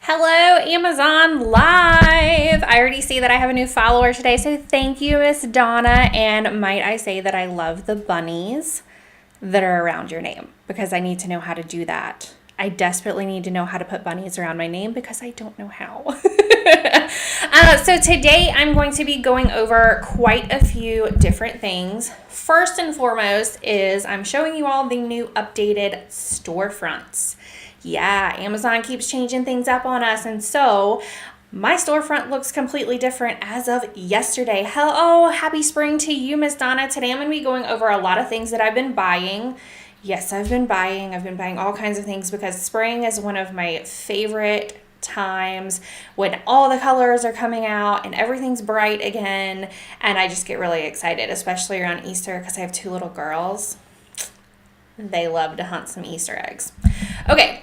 Hello, Amazon Live. I already see that I have a new follower today, so thank you, Miss Donna. And might I say that I love the bunnies that are around your name because I need to know how to do that. I desperately need to know how to put bunnies around my name because I don't know how. So today I'm going to be going over quite a few different things. First and foremost is I'm showing you all the new updated storefronts. Yeah, Amazon keeps changing things up on us, and so my storefront looks completely different as of yesterday. Hello, happy spring to you, Miss Donna. Today I'm going to be going over a lot of things that I've been buying. Yes, I've been buying all kinds of things because spring is one of my favorite times when all the colors are coming out and everything's bright again, and I just get really excited, especially around Easter because I have two little girls. They love to hunt some Easter eggs. Okay,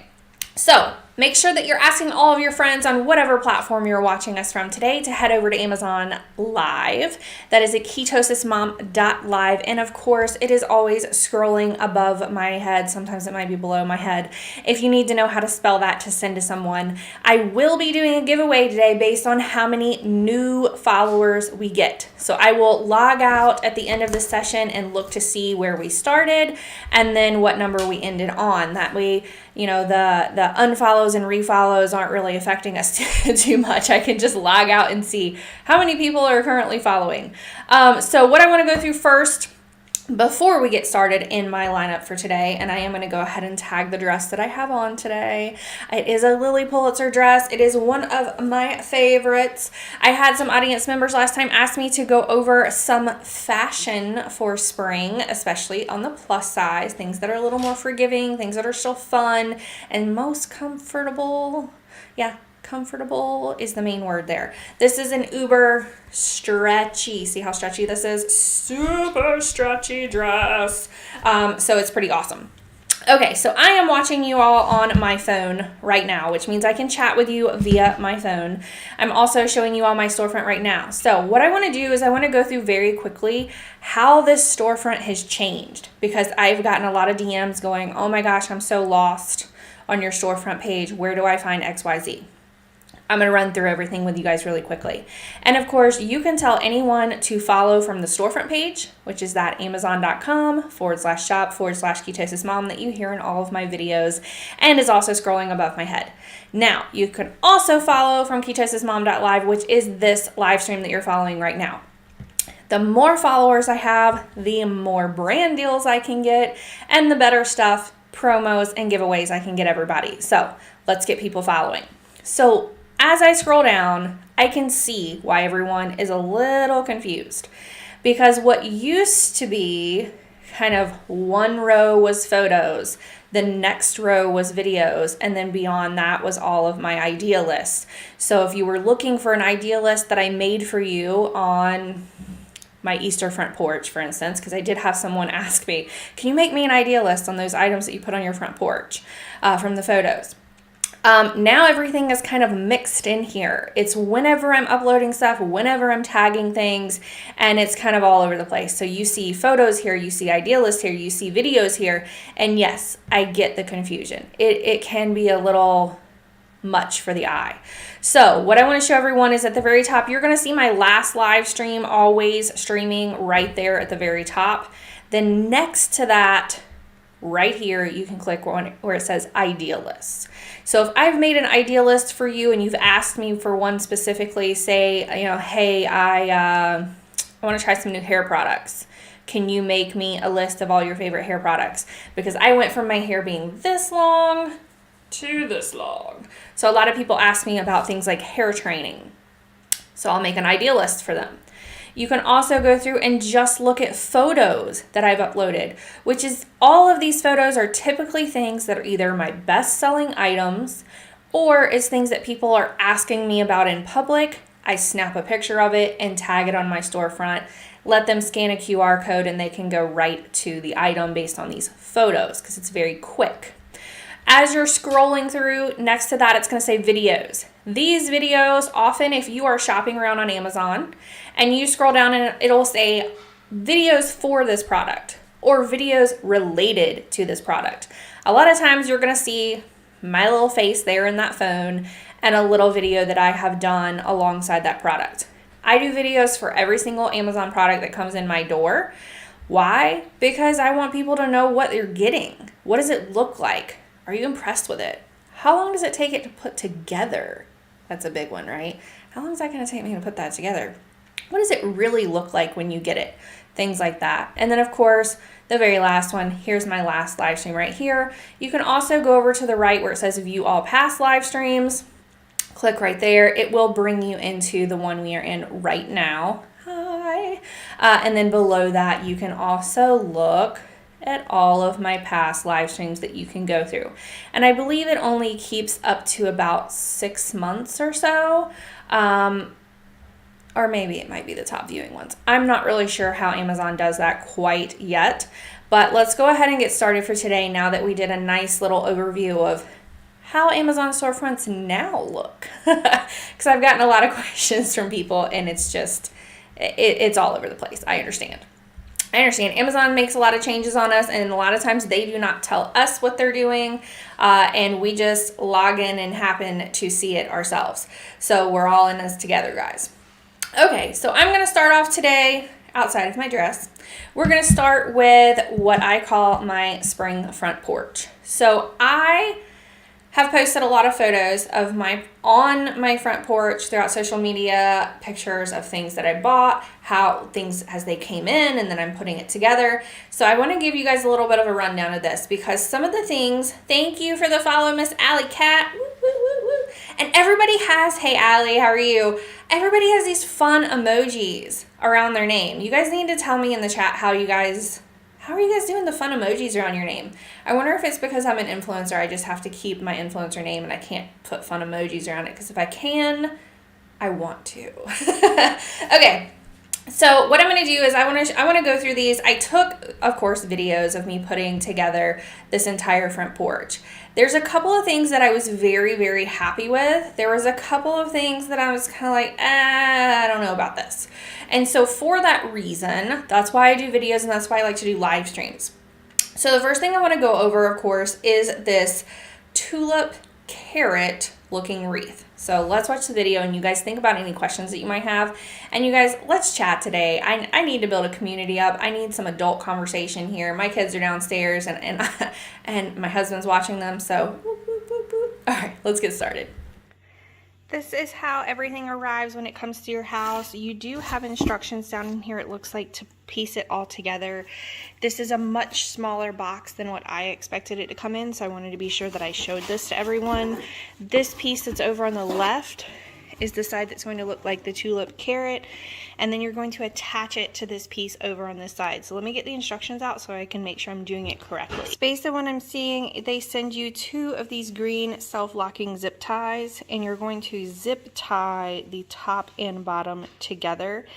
so make sure that you're asking all of your friends on whatever platform you're watching us from today to head over to Amazon Live. That is at ketosismom.live. And of course, it is always scrolling above my head. Sometimes it might be below my head. If you need to know how to spell that to send to someone, I will be doing a giveaway today based on how many new followers we get. So I will log out at the end of the session and look to see where we started and then what number we ended on. That way, you know, the unfollows and refollows aren't really affecting us too much. I can just log out and see how many people are currently following. So what I want to go through first before we get started in my lineup for today, and I am going to go ahead and tag the dress that I have on today. It is a Lilly Pulitzer dress. It is one of my favorites. I had some audience members last time ask me to go over some fashion for spring, especially on the plus size, things that are a little more forgiving, things that are still fun and most comfortable. Yeah. Comfortable is the main word there. This is an uber stretchy. See how stretchy this is? Super stretchy dress. So it's pretty awesome. Okay, so I am watching you all on my phone right now, which means I can chat with you via my phone. I'm also showing you all my storefront right now. So what I want to do is I want to go through very quickly how this storefront has changed because I've gotten a lot of DMs going, oh my gosh, I'm so lost on your storefront page. Where do I find XYZ? I'm going to run through everything with you guys really quickly. And of course, you can tell anyone to follow from the storefront page, which is that amazon.com/shop/ketosismom that you hear in all of my videos and is also scrolling above my head. Now, you can also follow from ketosismom.live, which is this live stream that you're following right now. The more followers I have, the more brand deals I can get, and the better stuff, promos, and giveaways I can get everybody. So let's get people following. So as I scroll down, I can see why everyone is a little confused because what used to be kind of one row was photos, the next row was videos, and then beyond that was all of my idea lists. So if you were looking for an idea list that I made for you on my Easter front porch, for instance, because I did have someone ask me, can you make me an idea list on those items that you put on your front porch from the photos? Now everything is kind of mixed in here. It's whenever I'm uploading stuff, whenever I'm tagging things, and it's kind of all over the place. So you see photos here, you see idea lists here, you see videos here, and yes, I get the confusion. It can be a little much for the eye. So what I want to show everyone is at the very top, you're going to see my last live stream always streaming right there at the very top. Then next to that, right here, you can click where it says idea lists. So if I've made an idea list for you and you've asked me for one specifically, say, you know, hey, I want to try some new hair products. Can you make me a list of all your favorite hair products? Because I went from my hair being this long to this long. So a lot of people ask me about things like hair training. So I'll make an idea list for them. You can also go through and just look at photos that I've uploaded, which is all of these photos are typically things that are either my best-selling items or it's things that people are asking me about in public. I snap a picture of it and tag it on my storefront, let them scan a QR code, and they can go right to the item based on these photos because it's very quick. As you're scrolling through, next to that, it's going to say videos. These videos, often if you are shopping around on Amazon and you scroll down and it'll say videos for this product or videos related to this product. A lot of times you're going to see my little face there in that phone and a little video that I have done alongside that product. I do videos for every single Amazon product that comes in my door. Why? Because I want people to know what they're getting. What does it look like? Are you impressed with it? How long does it take it to put together? That's a big one, right? How long is that going to take me to put that together? What does it really look like when you get it? Things like that. And then, of course, the very last one, here's my last live stream right here. You can also go over to the right where it says view all past live streams. Click right there. It will bring you into the one we are in right now. Hi. And then below that, you can also look at all of my past live streams that you can go through. And I believe it only keeps up to about 6 months or so. Or maybe it might be the top viewing ones. I'm not really sure how Amazon does that quite yet. But let's go ahead and get started for today now that we did a nice little overview of how Amazon storefronts now look. Because I've gotten a lot of questions from people and it's just, it's all over the place. I understand. Amazon makes a lot of changes on us, and a lot of times they do not tell us what they're doing, and we just log in and happen to see it ourselves. So we're all in this together, guys. Okay, so I'm going to start off today outside of my dress. We're going to start with what I call my spring front porch. So I have posted a lot of photos of on my front porch throughout social media, pictures of things that I bought, how things as they came in, and then I'm putting it together. So I want to give you guys a little bit of a rundown of this because some of the things, thank you for the follow, Miss Allie Cat. Woo, woo, woo, woo. And everybody has, hey Allie, how are you? Everybody has these fun emojis around their name. You guys need to tell me in the chat how are you guys doing the fun emojis around your name? I wonder if it's because I'm an influencer, I just have to keep my influencer name and I can't put fun emojis around it, because if I can, I want to. Okay, so what I'm going to do is I want to go through these. I took, of course, videos of me putting together this entire front porch. There's a couple of things that I was very, very happy with. There was a couple of things that I was kind of like, I don't know about this. And so for that reason, that's why I do videos and that's why I like to do live streams. So the first thing I want to go over, of course, is this tulip carrot looking wreath. So let's watch the video and you guys think about any questions that you might have. And you guys, let's chat today. I need to build a community up. I need some adult conversation here. My kids are downstairs and my husband's watching them. So, whoop, whoop, whoop, whoop. All right, let's get started. This is how everything arrives when it comes to your house. You do have instructions down in here, it looks like, to piece it all together. This is a much smaller box than what I expected it to come in, so I wanted to be sure that I showed this to everyone. This piece that's over on the left is the side that's going to look like the tulip carrot, and then you're going to attach it to this piece over on this side. So let me get the instructions out so I can make sure I'm doing it correctly. Based on what I'm seeing, they send you 2 of these green self-locking zip ties, and you're going to zip tie the top and bottom together.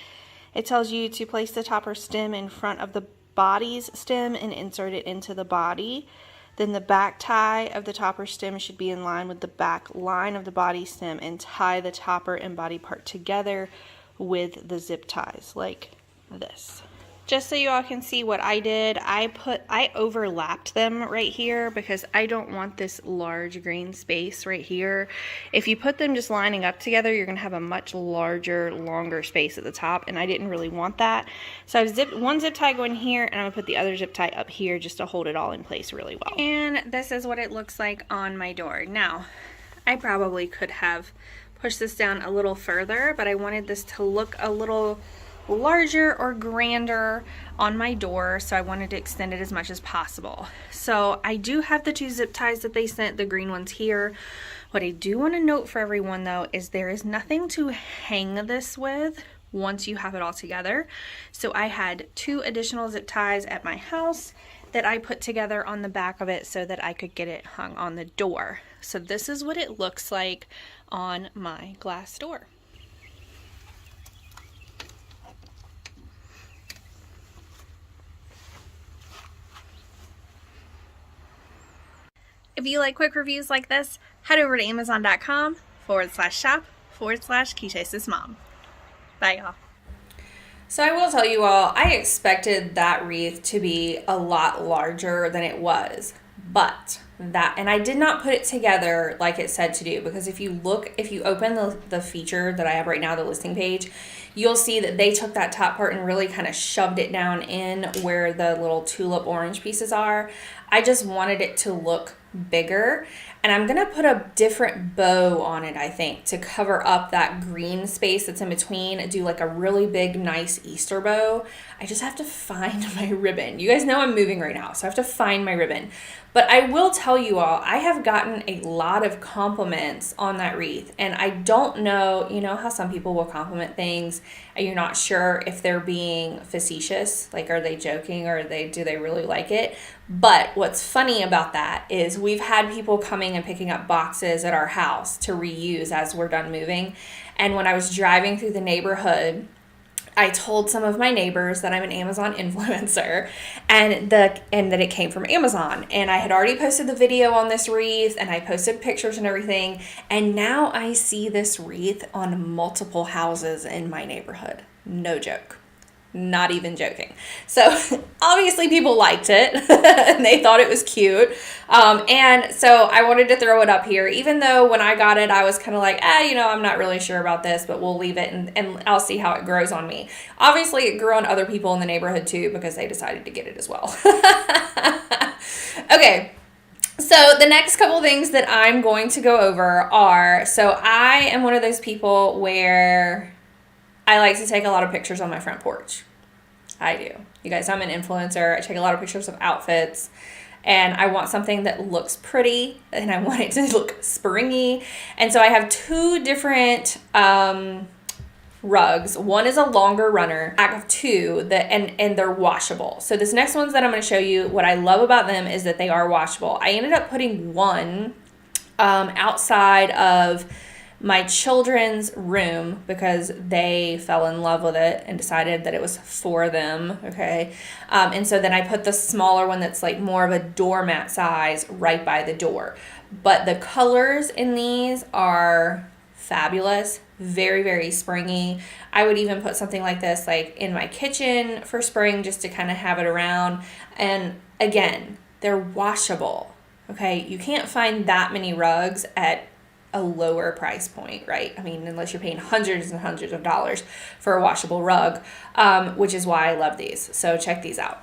It tells you to place the topper stem in front of the body's stem and insert it into the body. Then the back tie of the topper stem should be in line with the back line of the body stem, and tie the topper and body part together with the zip ties like this. Just so you all can see what I did, I overlapped them right here because I don't want this large green space right here. If you put them just lining up together, you're going to have a much larger, longer space at the top, and I didn't really want that. So I've zipped one zip tie going here, and I'm going to put the other zip tie up here just to hold it all in place really well. And this is what it looks like on my door. Now, I probably could have pushed this down a little further, but I wanted this to look a little larger or grander on my door, so I wanted to extend it as much as possible. So I do have the 2 zip ties that they sent, the green ones here. What I do want to note for everyone though is there is nothing to hang this with once you have it all together. So I had 2 additional zip ties at my house that I put together on the back of it so that I could get it hung on the door. So this is what it looks like on my glass door. If you like quick reviews like this, head over to amazon.com/shop/KeyChaseThisMom. Bye, y'all. So I will tell you all, I expected that wreath to be a lot larger than it was. But that, and I did not put it together like it said to do, because if you open the feature that I have right now, the listing page, you'll see that they took that top part and really kind of shoved it down in where the little tulip orange pieces are. I just wanted it to look bigger, and I'm gonna put a different bow on it, I think, to cover up that green space that's in between. Do like a really big, nice Easter bow. I just have to find my ribbon. You guys know I'm moving right now, so I have to find my ribbon. But I will tell you all, I have gotten a lot of compliments on that wreath, and I don't know, you know how some people will compliment things and you're not sure if they're being facetious, like are they joking or do they really like it? But what's funny about that is we've had people coming and picking up boxes at our house to reuse as we're done moving. And when I was driving through the neighborhood, I told some of my neighbors that I'm an Amazon influencer and that it came from Amazon. And I had already posted the video on this wreath and I posted pictures and everything. And now I see this wreath on multiple houses in my neighborhood. No joke. Not even joking. So obviously people liked it and they thought it was cute. And so I wanted to throw it up here, even though when I got it, I was kind of like, I'm not really sure about this, but we'll leave it and I'll see how it grows on me. Obviously it grew on other people in the neighborhood too, because they decided to get it as well. Okay. So the next couple things that I'm going to go over are, so I am one of those people where I like to take a lot of pictures on my front porch. I do. You guys, I'm an influencer. I take a lot of pictures of outfits, and I want something that looks pretty, and I want it to look springy. And so I have two different rugs. One is a longer runner. I have two and they're washable. So this next ones that I'm going to show you, what I love about them is that they are washable. I ended up putting one outside of my children's room because they fell in love with it and decided that it was for them, okay? And so then I put the smaller one that's like more of a doormat size right by the door. But the colors in these are fabulous, very, very springy. I would even put something like this like in my kitchen for spring just to kind of have it around. And again, they're washable, okay? You can't find that many rugs at a lower price point, right? I mean, unless you're paying hundreds and hundreds of dollars for a washable rug, which is why I love these. So check these out.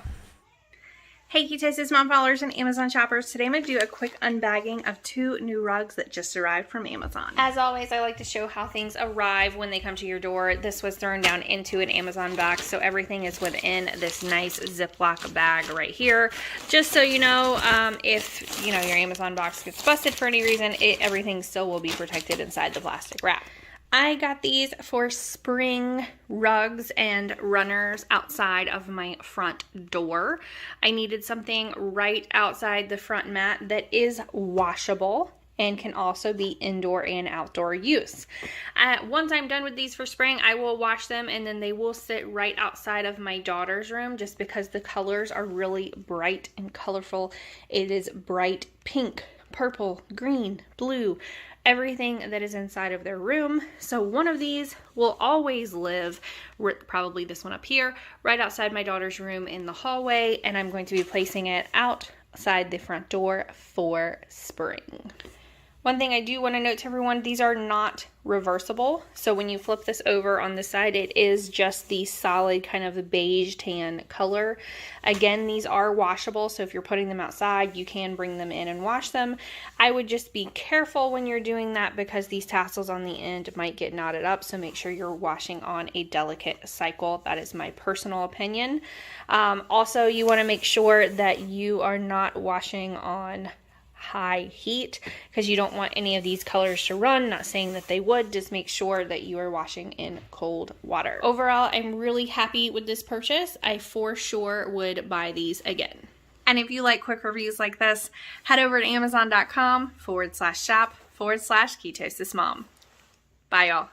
Hey Ketosis mom followers and Amazon shoppers. Today I'm going to do a quick unbagging of two new rugs that just arrived from Amazon. As always, I like to show how things arrive when they come to your door. This was thrown down into an Amazon box, so everything is within this nice Ziploc bag right here. Just so you know, if your Amazon box gets busted for any reason, everything still will be protected inside the plastic wrap. I got these for spring rugs and runners outside of my front door. I needed something right outside the front mat that is washable and can also be indoor and outdoor use. Once I'm done with these for spring, I will wash them and then they will sit right outside of my daughter's room just because the colors are really bright and colorful. It is bright pink, purple, green, blue, everything that is inside of their room. So one of these will always live, probably this one up here, right outside my daughter's room in the hallway, and I'm going to be placing it outside the front door for spring. One thing I do want to note to everyone, these are not reversible. So when you flip this over on the side, it is just the solid kind of beige tan color. Again, these are washable. So if you're putting them outside, you can bring them in and wash them. I would just be careful when you're doing that because these tassels on the end might get knotted up. So make sure you're washing on a delicate cycle. That is my personal opinion. Also, you want to make sure that you are not washing on high heat because you don't want any of these colors to run. Not saying that they would, just make sure that you are washing in cold water. Overall, I'm really happy with this purchase. I for sure would buy these again. And if you like quick reviews like this, head over to amazon.com/shop/ketosismom. Bye y'all.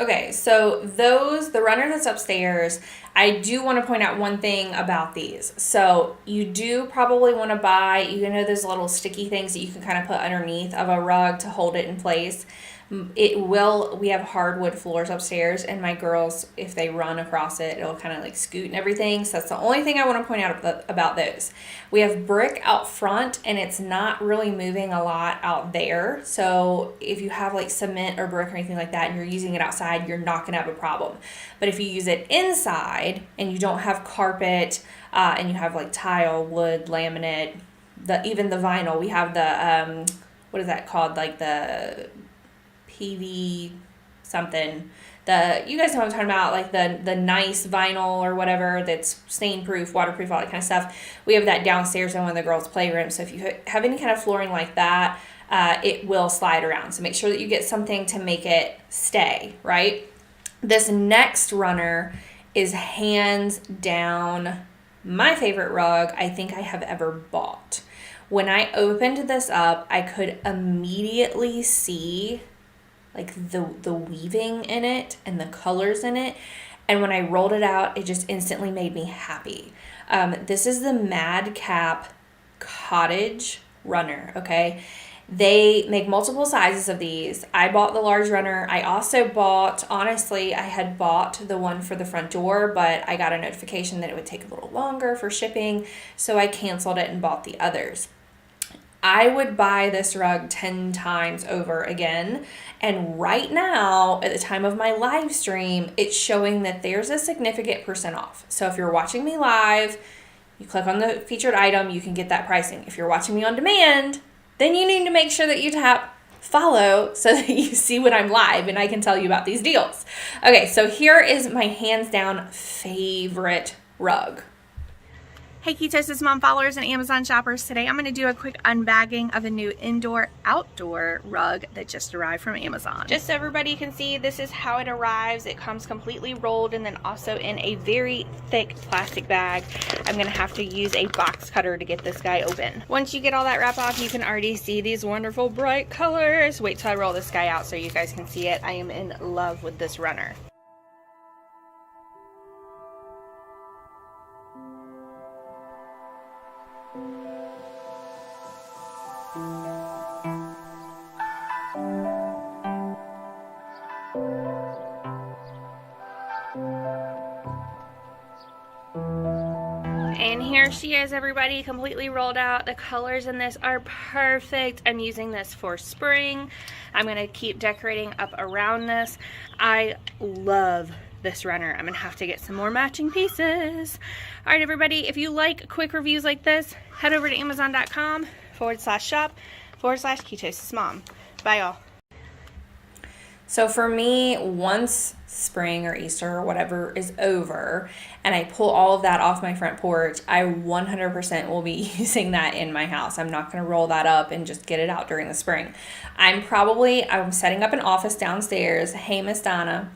Okay, so the runner that's upstairs, I do want to point out one thing about these. So you do probably want to buy, those little sticky things that you can kind of put underneath of a rug to hold it in place. We have hardwood floors upstairs, and my girls, if they run across it, it'll kind of like scoot and everything. So that's the only thing I want to point out about those. We have brick out front, and it's not really moving a lot out there. So if you have like cement or brick or anything like that and you're using it outside, you're not going to have a problem. But if you use it inside and you don't have carpet, and you have like tile, wood, laminate, even the vinyl, we have the what is that called, like the PV something, you guys know what I'm talking about, like the nice vinyl or whatever that's stain proof, waterproof, all that kind of stuff. We have that downstairs in one of the girls' playrooms. So if you have any kind of flooring like that, it will slide around. So make sure that you get something to make it stay, right? This next runner is hands down my favorite rug I think I have ever bought. When I opened this up, I could immediately see like the weaving in it and the colors in it. And when I rolled it out, it just instantly made me happy. This is the Madcap Cottage Runner, okay? They make multiple sizes of these. I bought the large runner. I also bought, honestly, I had bought the one for the front door, but I got a notification that it would take a little longer for shipping, so I canceled it and bought the others. I would buy this rug 10 times over again. And right now, at the time of my live stream, it's showing that there's a significant % off. So if you're watching me live, you click on the featured item, you can get that pricing. If you're watching me on demand, then you need to make sure that you tap follow so that you see when I'm live and I can tell you about these deals. Okay, so here is my hands down favorite rug. Hey Ketosis Mom followers and Amazon shoppers, today I'm going to do a quick unbagging of a new indoor-outdoor rug that just arrived from Amazon. Just so everybody can see, this is how it arrives. It comes completely rolled and then also in a very thick plastic bag. I'm going to have to use a box cutter to get this guy open. Once you get all that wrap off, you can already see these wonderful bright colors. Wait till I roll this guy out so you guys can see it. I am in love with this runner. And here she is, everybody, completely rolled out. The colors in this are perfect. I'm using this for spring. I'm going to keep decorating up around this. I love this runner. I'm going to have to get some more matching pieces. All right, everybody, if you like quick reviews like this, head over to amazon.com/shop/ketosismom. Bye, y'all. So for me, once spring or Easter or whatever is over and I pull all of that off my front porch, I 100% will be using that in my house. I'm not going to roll that up and just get it out during the spring. I'm setting up an office downstairs. Hey, Miss Donna.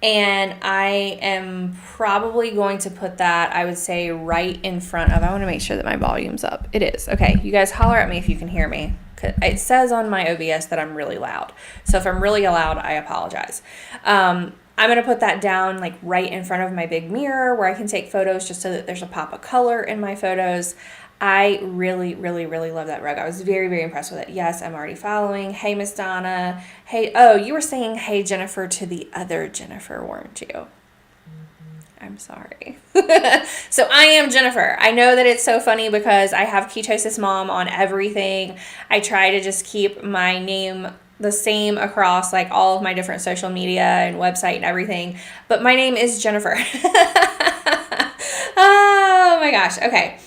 And I am probably going to put that, I would say, right in front of, I want to make sure that my volume's up. It is. Okay, you guys holler at me if you can hear me. It says on my OBS that I'm really loud. So if I'm really loud, I apologize. I'm going to put that down like right in front of my big mirror where I can take photos just so that there's a pop of color in my photos. I really, really, really love that rug. I was very, very impressed with it. Yes, I'm already following. Hey, Miss Donna. Hey, oh, you were saying hey, Jennifer, to the other Jennifer, weren't you? I'm sorry. So I am Jennifer. I know that it's so funny because I have Ketosis Mom on everything. I try to just keep my name the same across like all of my different social media and website and everything. But my name is Jennifer. Oh my gosh. Okay.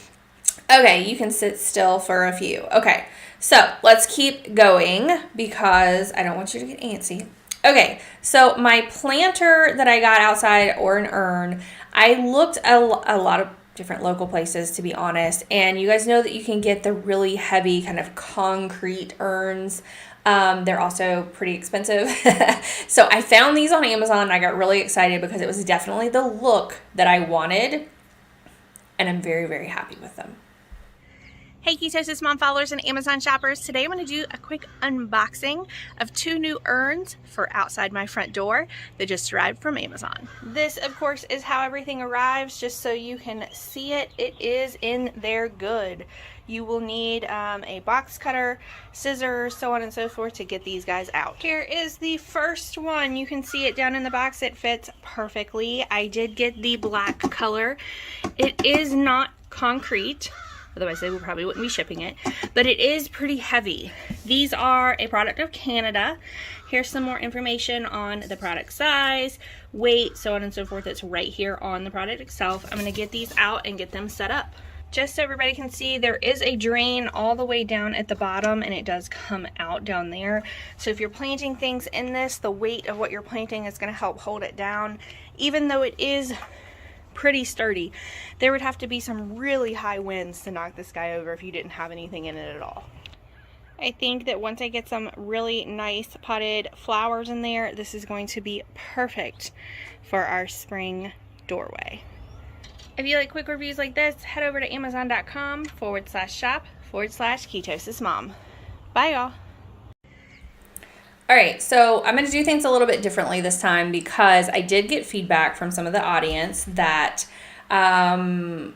Okay, you can sit still for a few. Okay, so let's keep going because I don't want you to get antsy. Okay, so my planter that I got outside, or an urn, I looked at a lot of different local places, to be honest, and you guys know that you can get the really heavy kind of concrete urns. They're also pretty expensive. So I found these on Amazon and I got really excited because it was definitely the look that I wanted, and I'm very, very happy with them. Hey Ketosis Mom followers and Amazon shoppers, today I'm going to do a quick unboxing of 2 new urns for outside my front door that just arrived from Amazon. This of course is how everything arrives, just so you can see it. It is in there good. You will need a box cutter, scissors, so on and so forth to get these guys out. Here is the first one. You can see it down in the box. It fits perfectly. I did get the black color. It is not concrete. Otherwise they probably wouldn't be shipping it, but it is pretty heavy. These are a product of Canada. Here's some more information on the product size, weight, so on and so forth. It's right here on the product itself. I'm gonna get these out and get them set up. Just so everybody can see, there is a drain all the way down at the bottom, and it does come out down there. So if you're planting things in this, the weight of what you're planting is gonna help hold it down. Even though it is pretty sturdy, there would have to be some really high winds to knock this guy over if you didn't have anything in it at all. I think that once I get some really nice potted flowers in there, this is going to be perfect for our spring doorway. If you like quick reviews like this, head over to amazon.com/shop/ketosismom. Bye y'all. All right, so I'm going to do things a little bit differently this time because I did get feedback from some of the audience that, oh,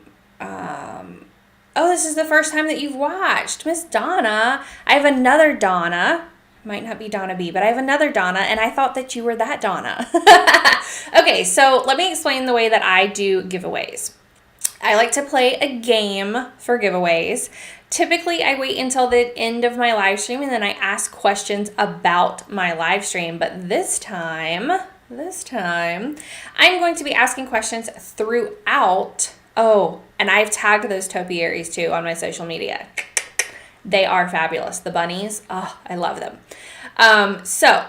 this is the first time that you've watched. Miss Donna, I have another Donna. Might not be Donna B, but I have another Donna, and I thought that you were that Donna. Okay, so let me explain the way that I do giveaways. I like to play a game for giveaways. Typically, I wait until the end of my live stream and then I ask questions about my live stream. But this time, I'm going to be asking questions throughout. Oh, and I've tagged those topiaries too on my social media. They are fabulous. The bunnies, oh, I love them. So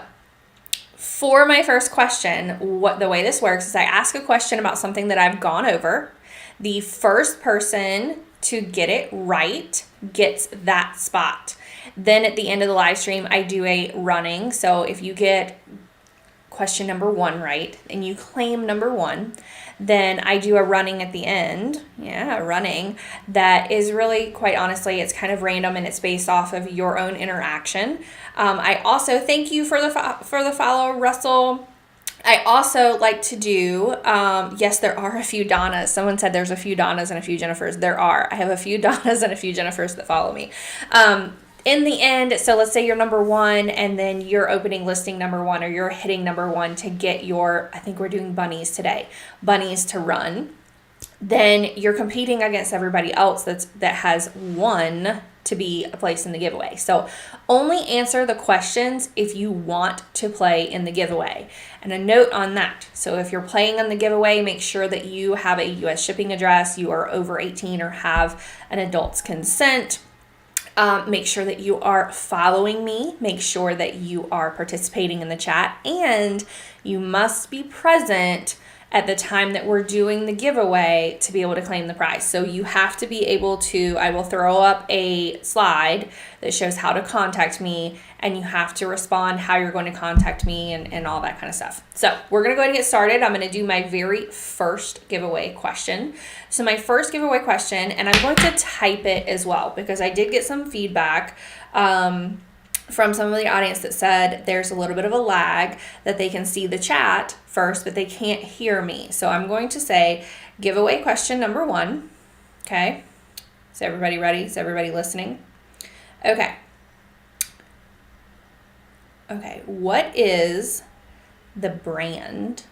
for my first question, the way this works is I ask a question about something that I've gone over. The first person to get it right gets that spot. Then at the end of the live stream, I do a running. So if you get question number 1 right and you claim number 1, then I do a running at the end. Yeah, a running that is really, quite honestly, it's kind of random and it's based off of your own interaction. I also thank you for the follow, Russell. I also like to do, yes, there are a few Donnas. Someone said there's a few Donnas and a few Jennifers. There are. I have a few Donnas and a few Jennifers that follow me. In the end, so let's say you're number 1 and then you're opening listing number 1 or you're hitting number 1 to get your, I think we're doing bunnies today, bunnies to run. Then you're competing against everybody else that has won to be a place in the giveaway. So only answer the questions if you want to play in the giveaway. And a note on that. So if you're playing in the giveaway, make sure that you have a U.S. shipping address, you are over 18 or have an adult's consent. Make sure that you are following me. Make sure that you are participating in the chat, and you must be present at the time that we're doing the giveaway to be able to claim the prize. So you have to be able to, I will throw up a slide that shows how to contact me, and you have to respond how you're going to contact me and all that kind of stuff. So we're gonna go ahead and get started. I'm gonna do my very first giveaway question. So my first giveaway question, and I'm going to type it as well because I did get some feedback from some of the audience that said there's a little bit of a lag, that they can see the chat first, but they can't hear me. So I'm going to say giveaway question number 1. Okay. Is everybody ready? Is everybody listening? Okay. Okay. What is the brand?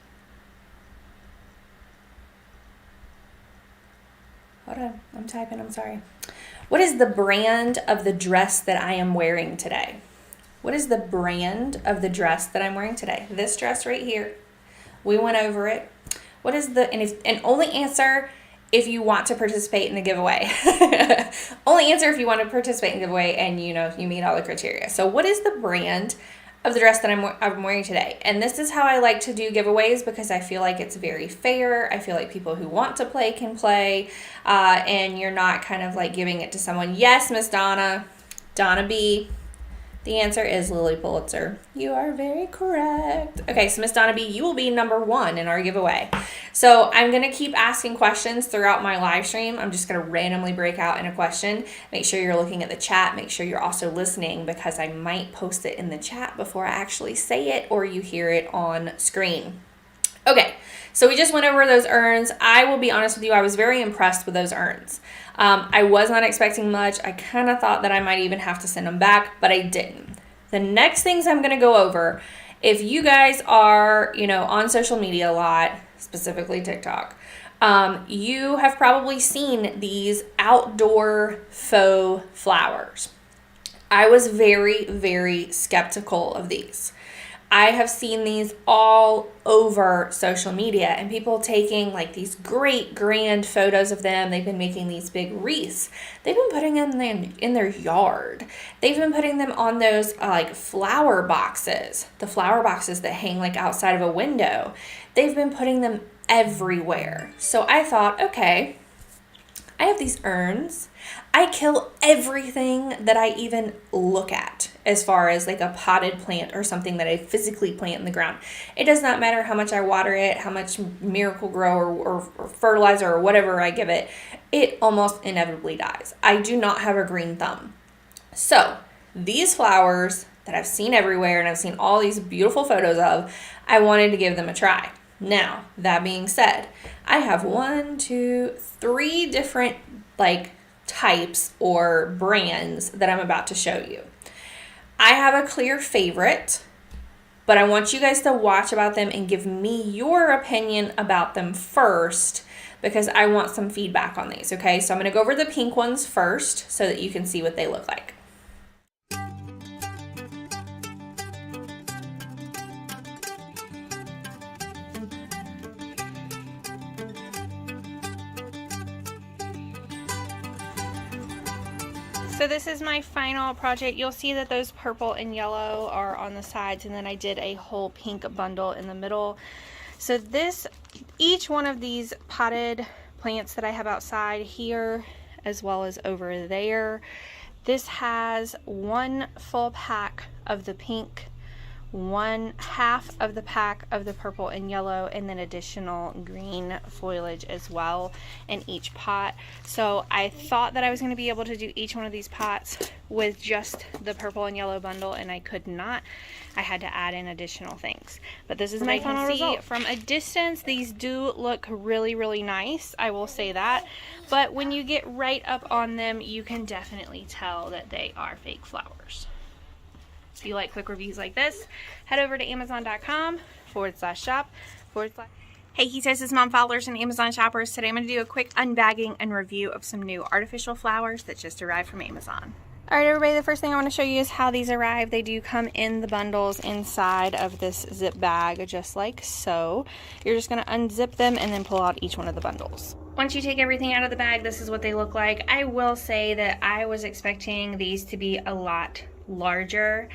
Hold on. I'm typing. I'm sorry. What is the brand of the dress that I am wearing today? What is the brand of the dress that I'm wearing today? This dress right here. We went over it. What is the, and only answer if you want to participate in the giveaway. Only answer if you want to participate in the giveaway and you meet all the criteria. So what is the brand of the dress that I'm wearing today? And this is how I like to do giveaways because I feel like it's very fair. I feel like people who want to play can play, and you're not kind of like giving it to someone. Yes, Miss Donna B. The answer is Lily Pulitzer. You are very correct. Okay, so Miss Donna B, you will be number 1 in our giveaway. So I'm going to keep asking questions throughout my live stream. I'm just going to randomly break out in a question. Make sure you're looking at the chat. Make sure you're also listening, because I might post it in the chat before I actually say it, or you hear it on screen. Okay, so we just went over those urns. I will be honest with you, I was very impressed with those urns. I was not expecting much. I kind of thought that I might even have to send them back, but I didn't. The next things I'm going to go over, if you guys are, on social media a lot, specifically TikTok, you have probably seen these outdoor faux flowers. I was very, very skeptical of these. I have seen these all over social media, and people taking like these great grand photos of them. They've been making these big wreaths. They've been putting them in their yard. They've been putting them on those like flower boxes, the flower boxes that hang like outside of a window. They've been putting them everywhere. So I thought, okay, I have these urns. I kill everything that I even look at as far as like a potted plant or something that I physically plant in the ground. It does not matter how much I water it, how much Miracle-Gro or fertilizer or whatever I give it, it almost inevitably dies. I do not have a green thumb. So these flowers that I've seen everywhere and I've seen all these beautiful photos of, I wanted to give them a try. Now, that being said, I have 1, 2, 3 different types or brands that I'm about to show you. I have a clear favorite, but I want you guys to watch about them and give me your opinion about them first, because I want some feedback on these, okay? So I'm going to go over the pink ones first so that you can see what they look like. So this is my final project. You'll see that those purple and yellow are on the sides, and then I did a whole pink bundle in the middle. So each one of these potted plants that I have outside here, as well as over there, this has 1 full pack of the pink, 1/2 of the pack of the purple and yellow, and then additional green foliage as well in each pot. So I thought that I was going to be able to do each one of these pots with just the purple and yellow bundle, and I could not. I had to add in additional things. But this is my final result. From a distance, these do look really, really nice. I will say that. But when you get right up on them, you can definitely tell that they are fake flowers. If you like quick reviews like this, head over to Amazon.com/shop/ Hey Ketosis Mom followers and Amazon shoppers. Today I'm going to do a quick unbagging and review of some new artificial flowers that just arrived from Amazon. Alright everybody, the first thing I want to show you is how these arrive. They do come in the bundles inside of this zip bag, just like so. You're just going to unzip them and then pull out each one of the bundles. Once you take everything out of the bag, this is what they look like. I will say that I was expecting these to be a lot larger.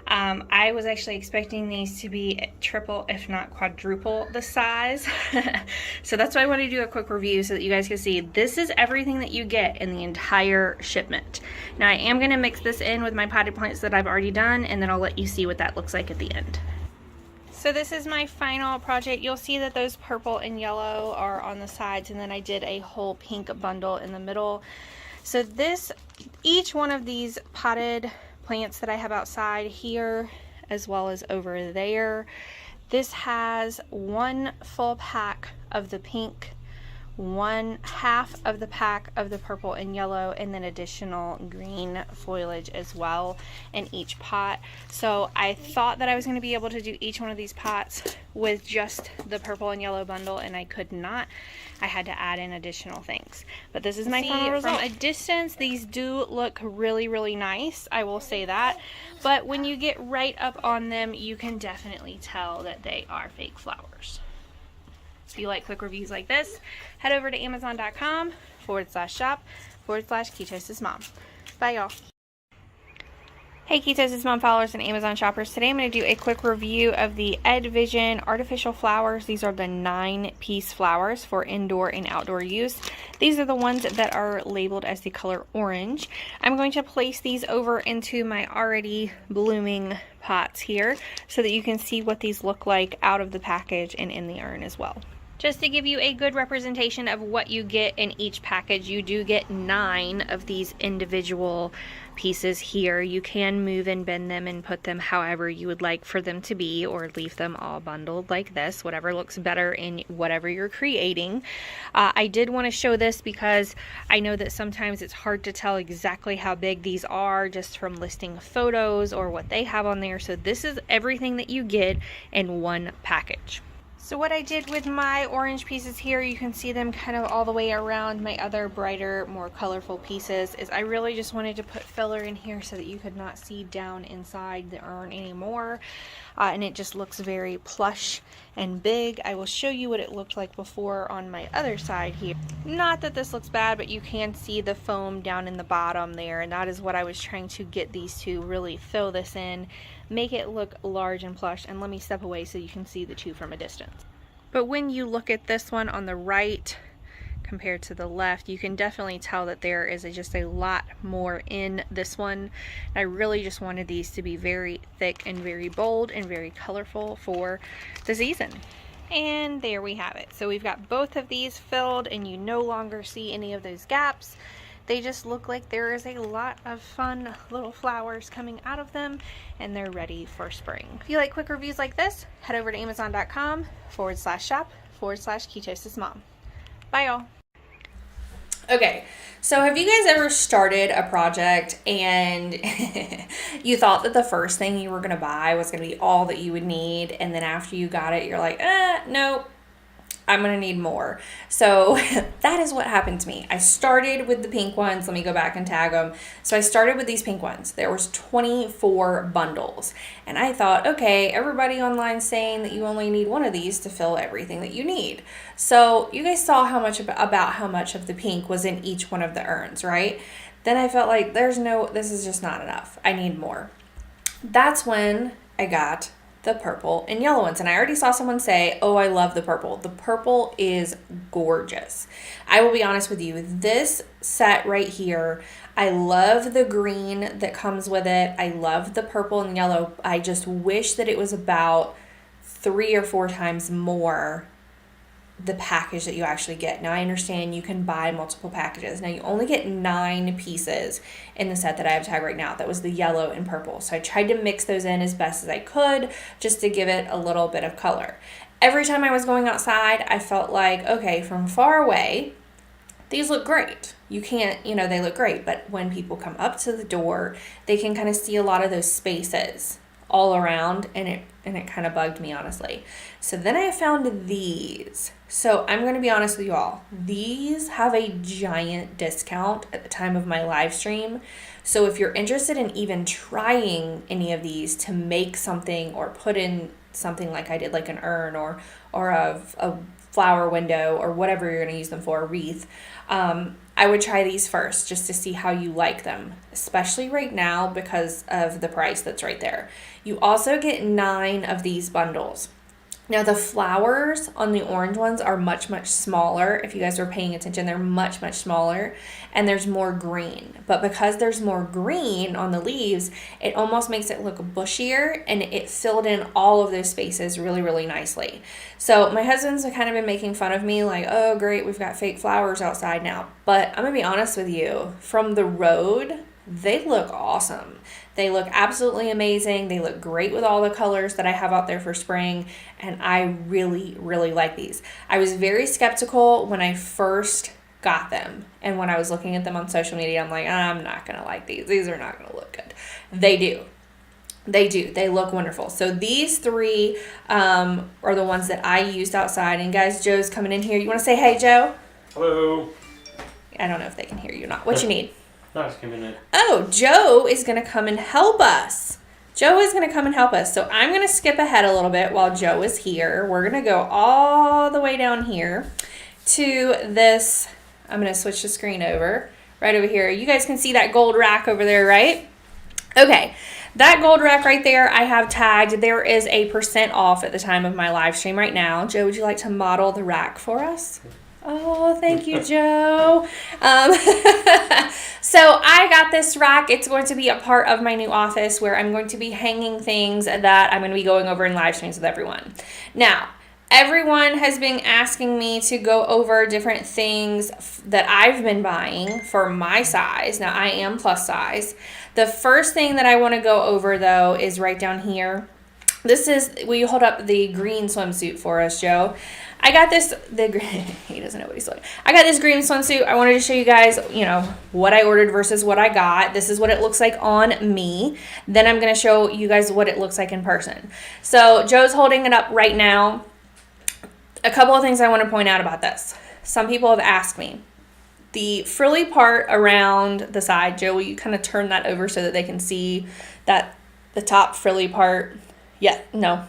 I was actually expecting these to be triple, if not quadruple the size. So that's why I want to do a quick review so that you guys can see this is everything that you get in the entire shipment. Now I am going to mix this in with my potted plants that I've already done, and then I'll let you see what that looks like at the end. So this is my final project. You'll see that those purple and yellow are on the sides, and then I did a whole pink bundle in the middle. So each one of these potted plants that I have outside here, as well as over there, this has 1 full pack of the pink, 1/2 of the pack of the purple and yellow, and then additional green foliage as well in each pot. So I thought that I was going to be able to do each one of these pots with just the purple and yellow bundle, and I could not. I had to add in additional things. But this is my final result. From a distance, these do look really, really nice. I will say that. But when you get right up on them, you can definitely tell that they are fake flowers. If you like quick reviews like this, head over to Amazon.com/shop/ Ketosis Mom. Bye, y'all. Hey Ketosis Mom followers and Amazon shoppers. Today I'm going to do a quick review of the Edvision artificial flowers. These are the 9-piece flowers for indoor and outdoor use. These are the ones that are labeled as the color orange. I'm going to place these over into my already blooming pots here so that you can see what these look like out of the package and in the urn as well. Just to give you a good representation of what you get in each package, you do get 9 of these individual pieces here. You can move and bend them and put them however you would like for them to be, or leave them all bundled like this, whatever looks better in whatever you're creating. I did want to show this because I know that sometimes it's hard to tell exactly how big these are just from listing photos or what they have on there. So this is everything that you get in one package. So what I did with my orange pieces here, you can see them kind of all the way around my other brighter, more colorful pieces, is I really just wanted to put filler in here so that you could not see down inside the urn anymore. And it just looks very plush and big. I will show you what it looked like before on my other side here. Not that this looks bad, but you can see the foam down in the bottom there, and that is what I was trying to get these to really fill this in, make it look large and plush. And let me step away so you can see the two from a distance. But when you look at this one on the right compared to the left, you can definitely tell that there is just a lot more in this one. I really just wanted these to be very thick and very bold and very colorful for the season. And there we have it. So we've got both of these filled, and you no longer see any of those gaps. They just look like there is a lot of fun little flowers coming out of them, and they're ready for spring. If you like quick reviews like this, head over to amazon.com/shop/ketosismom. Bye y'all. Okay, so have you guys ever started a project and you thought that the first thing you were going to buy was going to be all that you would need, and then after you got it, you're like, nope, I'm going to need more. So that is what happened to me. I started with the pink ones. Let me go back and tag them. So I started with these pink ones. There was 24 bundles. And I thought, okay, everybody online saying that you only need one of these to fill everything that you need. So you guys saw how much about how much of the pink was in each one of the urns, right? Then I felt like this is just not enough. I need more. That's when I got the purple and yellow ones. And I already saw someone say, oh, I love the purple. The purple is gorgeous. I will be honest with you, this set right here, I love the green that comes with it. I love the purple and yellow. I just wish that it was about 3 or 4 times more the package that you actually get. Now I understand you can buy multiple packages. Now you only get 9 pieces in the set that I have tagged right now. That was the yellow and purple. So I tried to mix those in as best as I could just to give it a little bit of color. Every time I was going outside, I felt like, okay, from far away, these look great. You can't, they look great. But when people come up to the door, they can kind of see a lot of those spaces all around, and it kind of bugged me, honestly. So then I found these. So I'm going to be honest with you all. These have a giant discount at the time of my live stream. So if you're interested in even trying any of these to make something or put in something like I did, like an urn or a flower window or whatever you're going to use them for, a wreath, I would try these first just to see how you like them, especially right now because of the price that's right there. You also get 9 of these bundles. Now the flowers on the orange ones are much, much smaller. If you guys were paying attention, they're much, much smaller, and there's more green. But because there's more green on the leaves, it almost makes it look bushier, and it filled in all of those spaces really, really nicely. So my husband's kind of been making fun of me like, oh great, we've got fake flowers outside now. But I'm gonna be honest with you, from the road, they look awesome. They look absolutely amazing. They look great with all the colors that I have out there for spring, and I really, really like these. I was very skeptical when I first got them, and when I was looking at them on social media, I'm like, I'm not going to like these. These are not going to look good. They do. They do. They look wonderful. So these 3 are the ones that I used outside. And guys, Joe's coming in here. You want to say hey, Joe? Hello. I don't know if they can hear you or not. What you need? No, it's coming in. Oh, Joe is going to come and help us. Joe is going to come and help us. So I'm going to skip ahead a little bit while Joe is here. We're going to go all the way down here to this. I'm going to switch the screen over right over here. You guys can see that gold rack over there, right? Okay, that gold rack right there, I have tagged. There is a % off at the time of my live stream right now. Joe, would you like to model the rack for us? Oh, thank you, Joe. So I got this rack. It's going to be a part of my new office where I'm going to be hanging things that I'm going to be going over in live streams with everyone. Now, everyone has been asking me to go over different things that I've been buying for my size. Now, I am plus size. The first thing that I want to go over, though, is right down here. Will you hold up the green swimsuit for us, Joe? I got this, he doesn't know what he's doing. I got this green swimsuit. I wanted to show you guys, what I ordered versus what I got. This is what it looks like on me. Then I'm going to show you guys what it looks like in person. So Joe's holding it up right now. A couple of things I want to point out about this. Some people have asked me. The frilly part around the side, Joe, will you kind of turn that over so that they can see that the top frilly part? Yeah, no,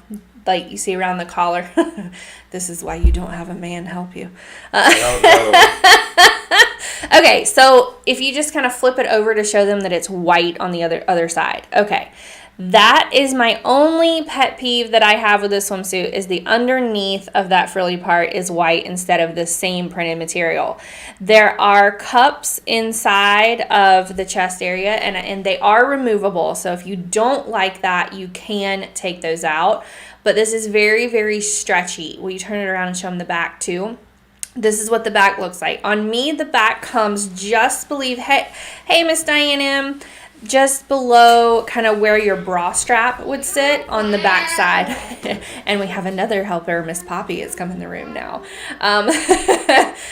like you see around the collar. This is why you don't have a man help you. Okay, so if you just kind of flip it over to show them that it's white on the other side. Okay, that is my only pet peeve that I have with this swimsuit is the underneath of that frilly part is white instead of the same printed material. There are cups inside of the chest area and they are removable. So if you don't like that, you can take those out. But this is very, very stretchy. Will you turn it around and show them the back too? This is what the back looks like. On me, the back comes just hey, Miss Diane M., just below kind of where your bra strap would sit on the back side. And we have another helper, Miss Poppy, has come in the room now.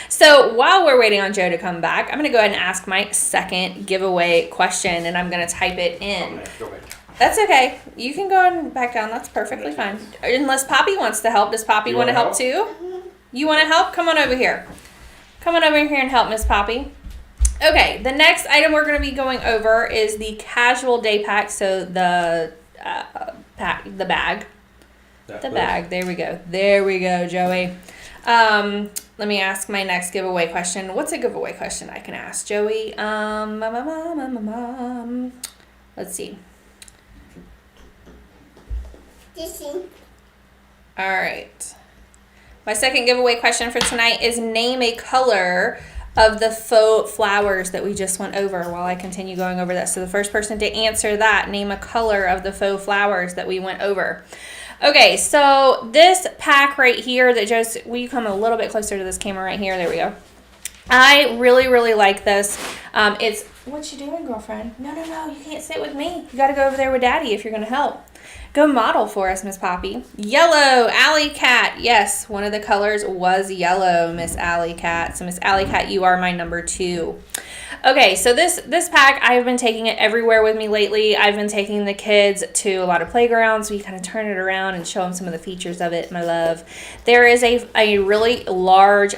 So while we're waiting on Joe to come back, I'm going to go ahead and ask my second giveaway question, and I'm going to type it in. That's okay. You can go and back down. That's perfectly fine. Unless Poppy wants to help. Does Poppy want to help too? You want to help? Come on over here. Come on over here and help Miss Poppy. Okay, the next item we're going to be going over is the casual day pack. So the bag. The bag. There we go. There we go, Joey. Let me ask my next giveaway question. What's a giveaway question I can ask, Joey? Let's see. All right. My second giveaway question for tonight is name a color of the faux flowers that we just went over while I continue going over that. So the first person to answer that, name a color of the faux flowers that we went over. Okay, so this pack right here that will you come a little bit closer to this camera right here? There we go. I really, really like this. What you doing, girlfriend? No, you can't sit with me. You got to go over there with Daddy if you're going to help. Go model for us, Miss Poppy. Yellow, Alley Cat. Yes, one of the colors was yellow, Miss Alley Cat. So Miss Alley Cat, you are my number 2. Okay, so this pack, I've been taking it everywhere with me lately. I've been taking the kids to a lot of playgrounds. We kind of turn it around and show them some of the features of it, my love. There is a really large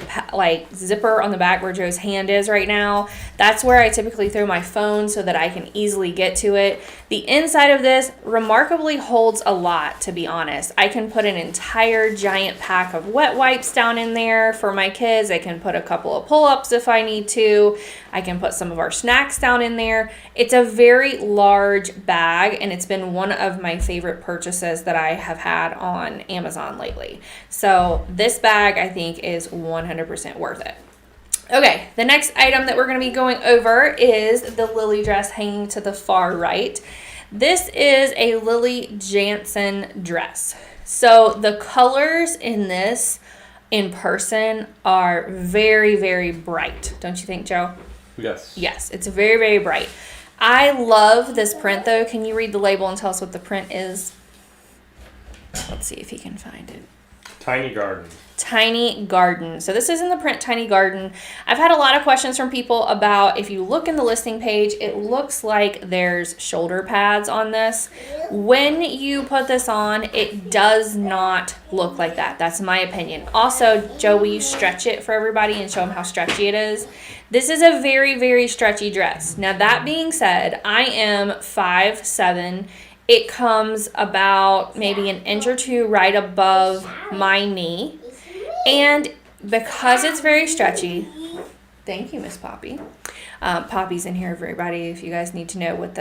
zipper on the back where Joe's hand is right now. That's where I typically throw my phone so that I can easily get to it. The inside of this remarkably holds a lot, to be honest. I can put an entire giant pack of wet wipes down in there for my kids. I can put a couple of pull-ups if I need to. I can put some of our snacks down in there. It's a very large bag, and it's been one of my favorite purchases that I have had on Amazon lately. So this bag, I think, is 100% worth it. Okay, the next item that we're going to be going over is the Lily dress hanging to the far right. This is a Lily Jansen dress. So the colors in this in person are very, very bright. Don't you think, Joe? Yes. Yes, it's very, very bright. I love this print, though. Can you read the label and tell us what the print is? Let's see if he can find it. Tiny Garden. Tiny Garden. So this is in the print Tiny Garden. I've had a lot of questions from people about, if you look in the listing page, it looks like there's shoulder pads on this. When you put this on, it does not look like that. That's my opinion. Also, Joe, will you stretch it for everybody and show them how stretchy it is? This is a very, very stretchy dress. Now, that being said, I am 5'7". It comes about maybe an inch or two right above my knee. And because it's very stretchy, Thank you, Miss Poppy. Poppy's in here, everybody, if you guys need to know what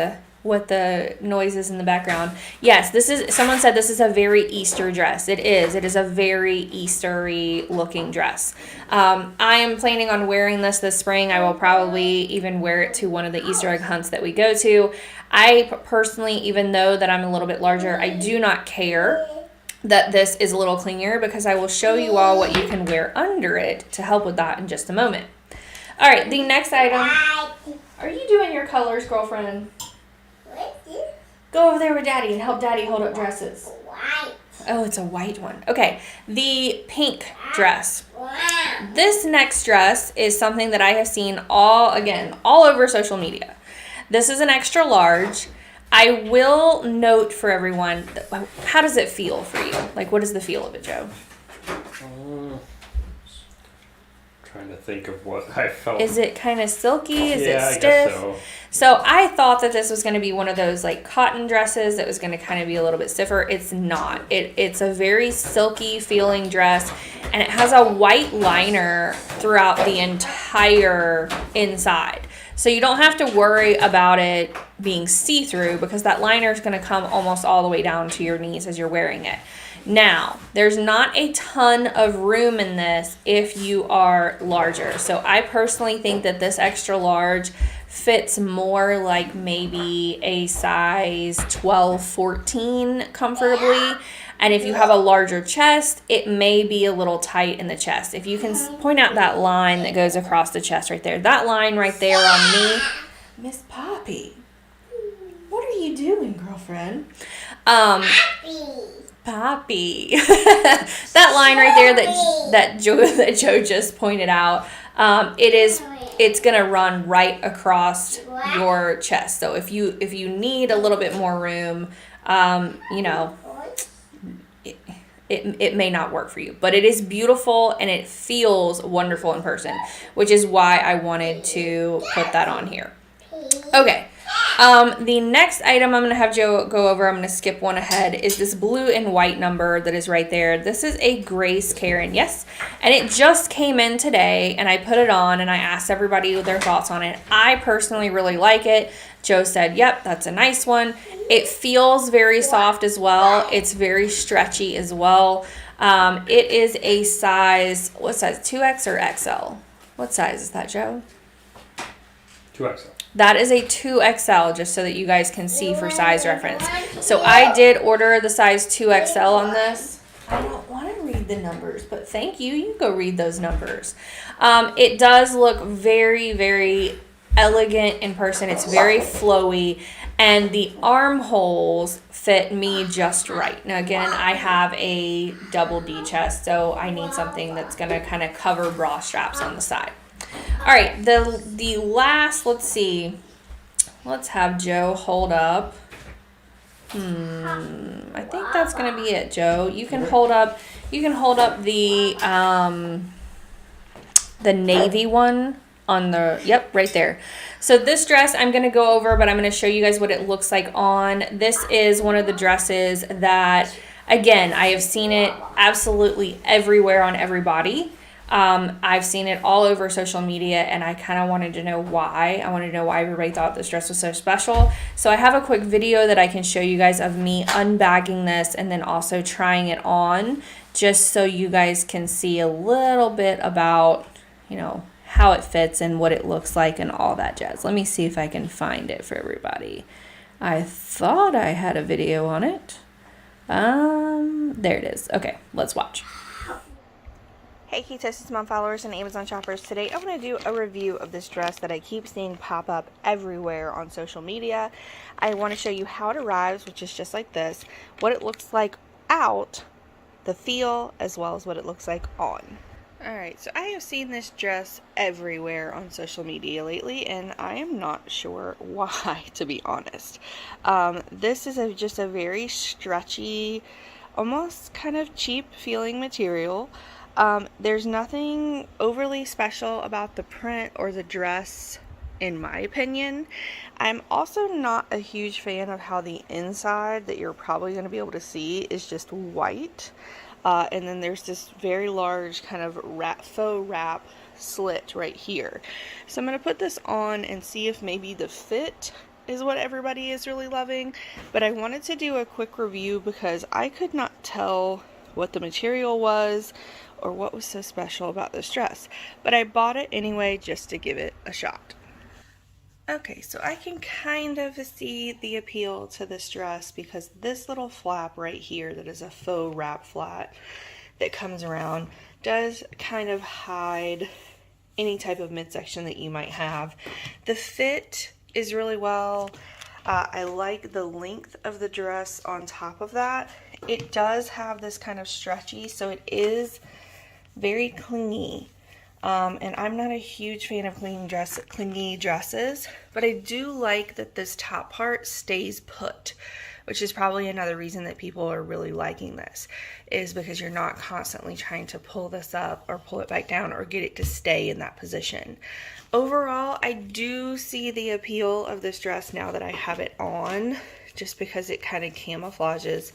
the noise is in the background. Yes, someone said this is a very Easter dress. It is a very Eastery looking dress. I am planning on wearing this spring. I will probably even wear it to one of the Easter egg hunts that we go to. I personally, even though that I'm a little bit larger, I do not care that this is a little clingier, because I will show you all what you can wear under it to help with that in just a moment. All right, the next item. Are you doing your colors, girlfriend? Go over there with Daddy and help Daddy hold up dresses. White. Oh, it's a white one. Okay, the pink dress. This next dress is something that I have seen all over social media. This is an extra large. I will note for everyone, how does it feel for you? Like, what is the feel of it, Joe? Trying to think of what I felt. Is it kind of silky? Is it stiff? I guess so. So I thought that this was going to be one of those like cotton dresses that was going to kind of be a little bit stiffer. It's not. It's a very silky feeling dress, and it has a white liner throughout the entire inside. So you don't have to worry about it being see-through, because that liner is going to come almost all the way down to your knees as you're wearing it. Now, there's not a ton of room in this if you are larger. So I personally think that this extra large fits more like maybe a size 12, 14 comfortably. And if you have a larger chest, it may be a little tight in the chest. If you can point out that line that goes across the chest right there. That line right there on me. Miss Poppy, what are you doing, girlfriend? Poppy. That line right there that Joe just pointed out. It's gonna run right across your chest. So if you need a little bit more room, it may not work for you, but it is beautiful and it feels wonderful in person, which is why I wanted to put that on here. Okay. The next item I'm going to have Joe go over, I'm going to skip one ahead, is this blue and white number that is right there. This is a Grace Karen, yes, and it just came in today, and I put it on, and I asked everybody their thoughts on it. I personally really like it. Joe said, yep, that's a nice one. It feels very soft as well. It's very stretchy as well. It is a size, what size, 2X or XL? What size is that, Joe? 2XL. That is a 2XL, just so that you guys can see for size reference. So I did order the size 2XL on this. I don't want to read the numbers, but thank you. You can go read those numbers. It does look very, very elegant in person. It's very flowy, and the armholes fit me just right. Now, again, I have a double D chest, so I need something that's going to kind of cover bra straps on the side. All right, the last, let's see. Let's have Joe hold up. I think that's going to be it, Joe. You can hold up the navy one on the, yep, right there. So this dress I'm going to go over, but I'm going to show you guys what it looks like on. This is one of the dresses that, again, I have seen it absolutely everywhere on everybody. I've seen it all over social media, and I kind of wanted to know why. I wanted to know why everybody thought this dress was so special. So I have a quick video that I can show you guys of me unbagging this and then also trying it on, just so you guys can see a little bit about, how it fits and what it looks like and all that jazz. Let me see if I can find it for everybody. I thought I had a video on it. There it is. Okay, let's watch. Hey Ketosis Mom followers and Amazon shoppers. Today I'm going to do a review of this dress that I keep seeing pop up everywhere on social media. I want to show you how it arrives, which is just like this, what it looks like out, the feel, as well as what it looks like on. Alright, so I have seen this dress everywhere on social media lately, and I am not sure why, to be honest. This is just a very stretchy, almost kind of cheap feeling material. There's nothing overly special about the print or the dress, in my opinion. I'm also not a huge fan of how the inside that you're probably going to be able to see is just white. And then there's this very large kind of faux wrap slit right here. So I'm going to put this on and see if maybe the fit is what everybody is really loving. But I wanted to do a quick review because I could not tell what the material was or what was so special about this dress. But I bought it anyway just to give it a shot. Okay, so I can kind of see the appeal to this dress because this little flap right here that is a faux wrap flat that comes around does kind of hide any type of midsection that you might have. The fit is really well. I like the length of the dress on top of that. It does have this kind of stretchy, so it is very clingy. And I'm not a huge fan of clingy dresses, but I do like that this top part stays put, which is probably another reason that people are really liking this, is because you're not constantly trying to pull this up or pull it back down or get it to stay in that position. Overall, I do see the appeal of this dress now that I have it on, just because it kind of camouflages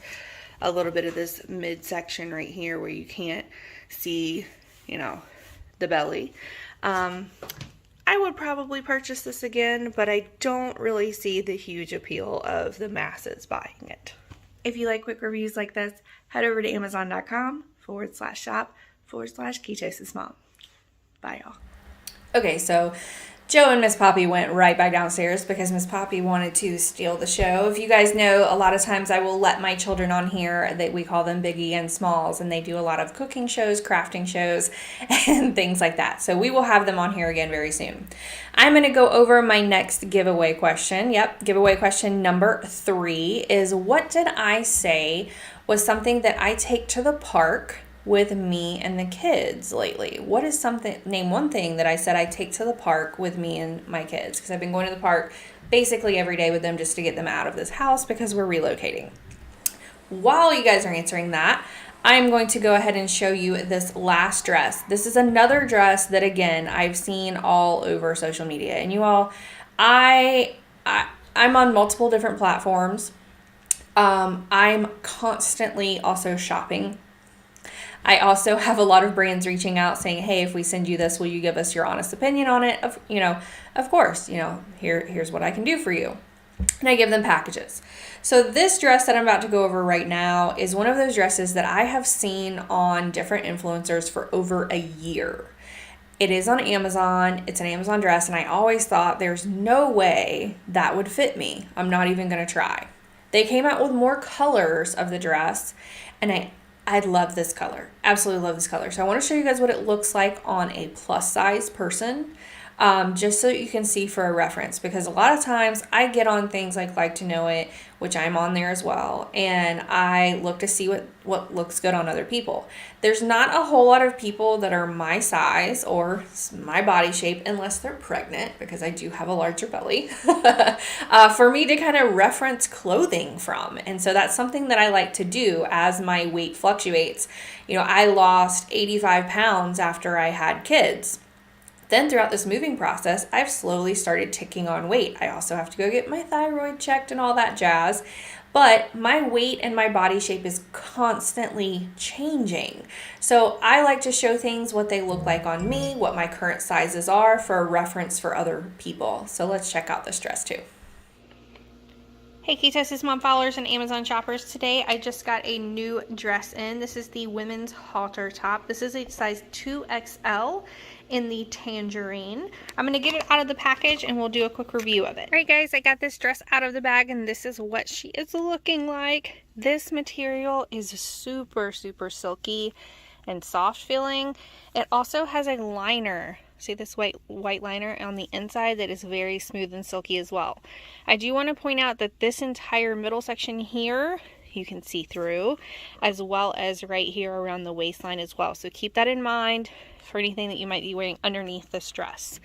a little bit of this midsection right here where you can't see, you know, the belly. I would probably purchase this again, but I don't really see the huge appeal of the masses buying it. If you like quick reviews like this, head over to amazon.com/shop/ketosis Bye, y'all. Okay, so Joe and Miss Poppy went right back downstairs because Miss Poppy wanted to steal the show. If you guys know, a lot of times I will let my children on here, that we call them Biggie and Smalls, and they do a lot of cooking shows, crafting shows, and things like that. So we will have them on here again very soon. I'm going to go over my next giveaway question. Yep, giveaway question number 3 is, what did I say was something that I take to the park with me and the kids lately? What is something, name one thing that I said I take to the park with me and my kids, because I've been going to the park basically every day with them just to get them out of this house because we're relocating. While you guys are answering that, I'm going to go ahead and show you this last dress. This is another dress that, again, I've seen all over social media. And you all, I'm on multiple different platforms. I'm constantly also shopping. I also have a lot of brands reaching out saying, hey, if we send you this, will you give us your honest opinion on it? Of course, here's what I can do for you. And I give them packages. So this dress that I'm about to go over right now is one of those dresses that I have seen on different influencers for over a year. It is on Amazon. It's an Amazon dress, and I always thought there's no way that would fit me. I'm not even going to try. They came out with more colors of the dress, and I love this color. Absolutely love this color. So I want to show you guys what it looks like on a plus size person, just so you can see for a reference, because a lot of times I get on things like to Know It, which I'm on there as well, and I look to see what looks good on other people. There's not a whole lot of people that are my size or my body shape, unless they're pregnant, because I do have a larger belly, for me to kind of reference clothing from. And so that's something that I like to do as my weight fluctuates. I lost 85 pounds after I had kids. Then throughout this moving process, I've slowly started ticking on weight. I also have to go get my thyroid checked and all that jazz. But my weight and my body shape is constantly changing. So I like to show things what they look like on me, what my current sizes are, for a reference for other people. So let's check out this dress too. Hey Ketosis Mom followers and Amazon shoppers, today I just got a new dress in. This is the women's halter top. This is a size 2XL in the tangerine. I'm going to get it out of the package and we'll do a quick review of it. Alright guys, I got this dress out of the bag and this is what she is looking like. This material is super silky and soft feeling. It also has a liner. See this white liner on the inside that is very smooth and silky as well. I do want to point out that this entire middle section here you can see through, as well as right here around the waistline as well. So keep that in mind for anything that you might be wearing underneath this dress.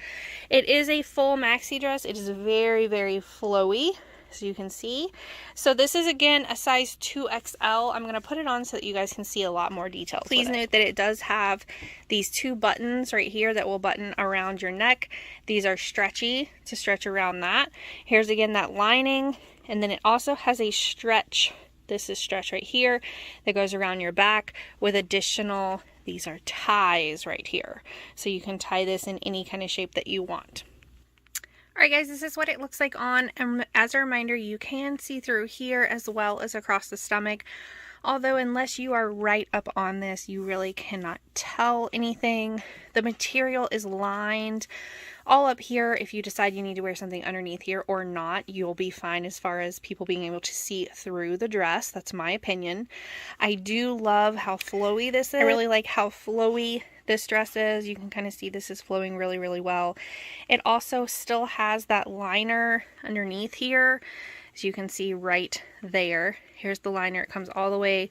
It is a full maxi dress. It is very flowy, as you can see. So this is again a size 2XL. I'm going to put it on so that you guys can see a lot more details. Please note that it does have these 2 buttons right here that will button around your neck. These are stretchy to stretch around that. Here's again that lining, and then it also has a stretch. This is stretch right here that goes around your back with additional these are ties right here. So you can tie this in any kind of shape that you want. Alright guys, this is what it looks like on, and as a reminder, you can see through here as well as across the stomach. Although unless you are right up on this, you really cannot tell anything. The material is lined all up here. If you decide you need to wear something underneath here or not, you'll be fine as far as people being able to see through the dress. That's my opinion. I do love how flowy this is. I really like how flowy this dress is. You can kind of see this is flowing really, really well. It also still has that liner underneath here, as you can see right there. Here's the liner. It comes all the way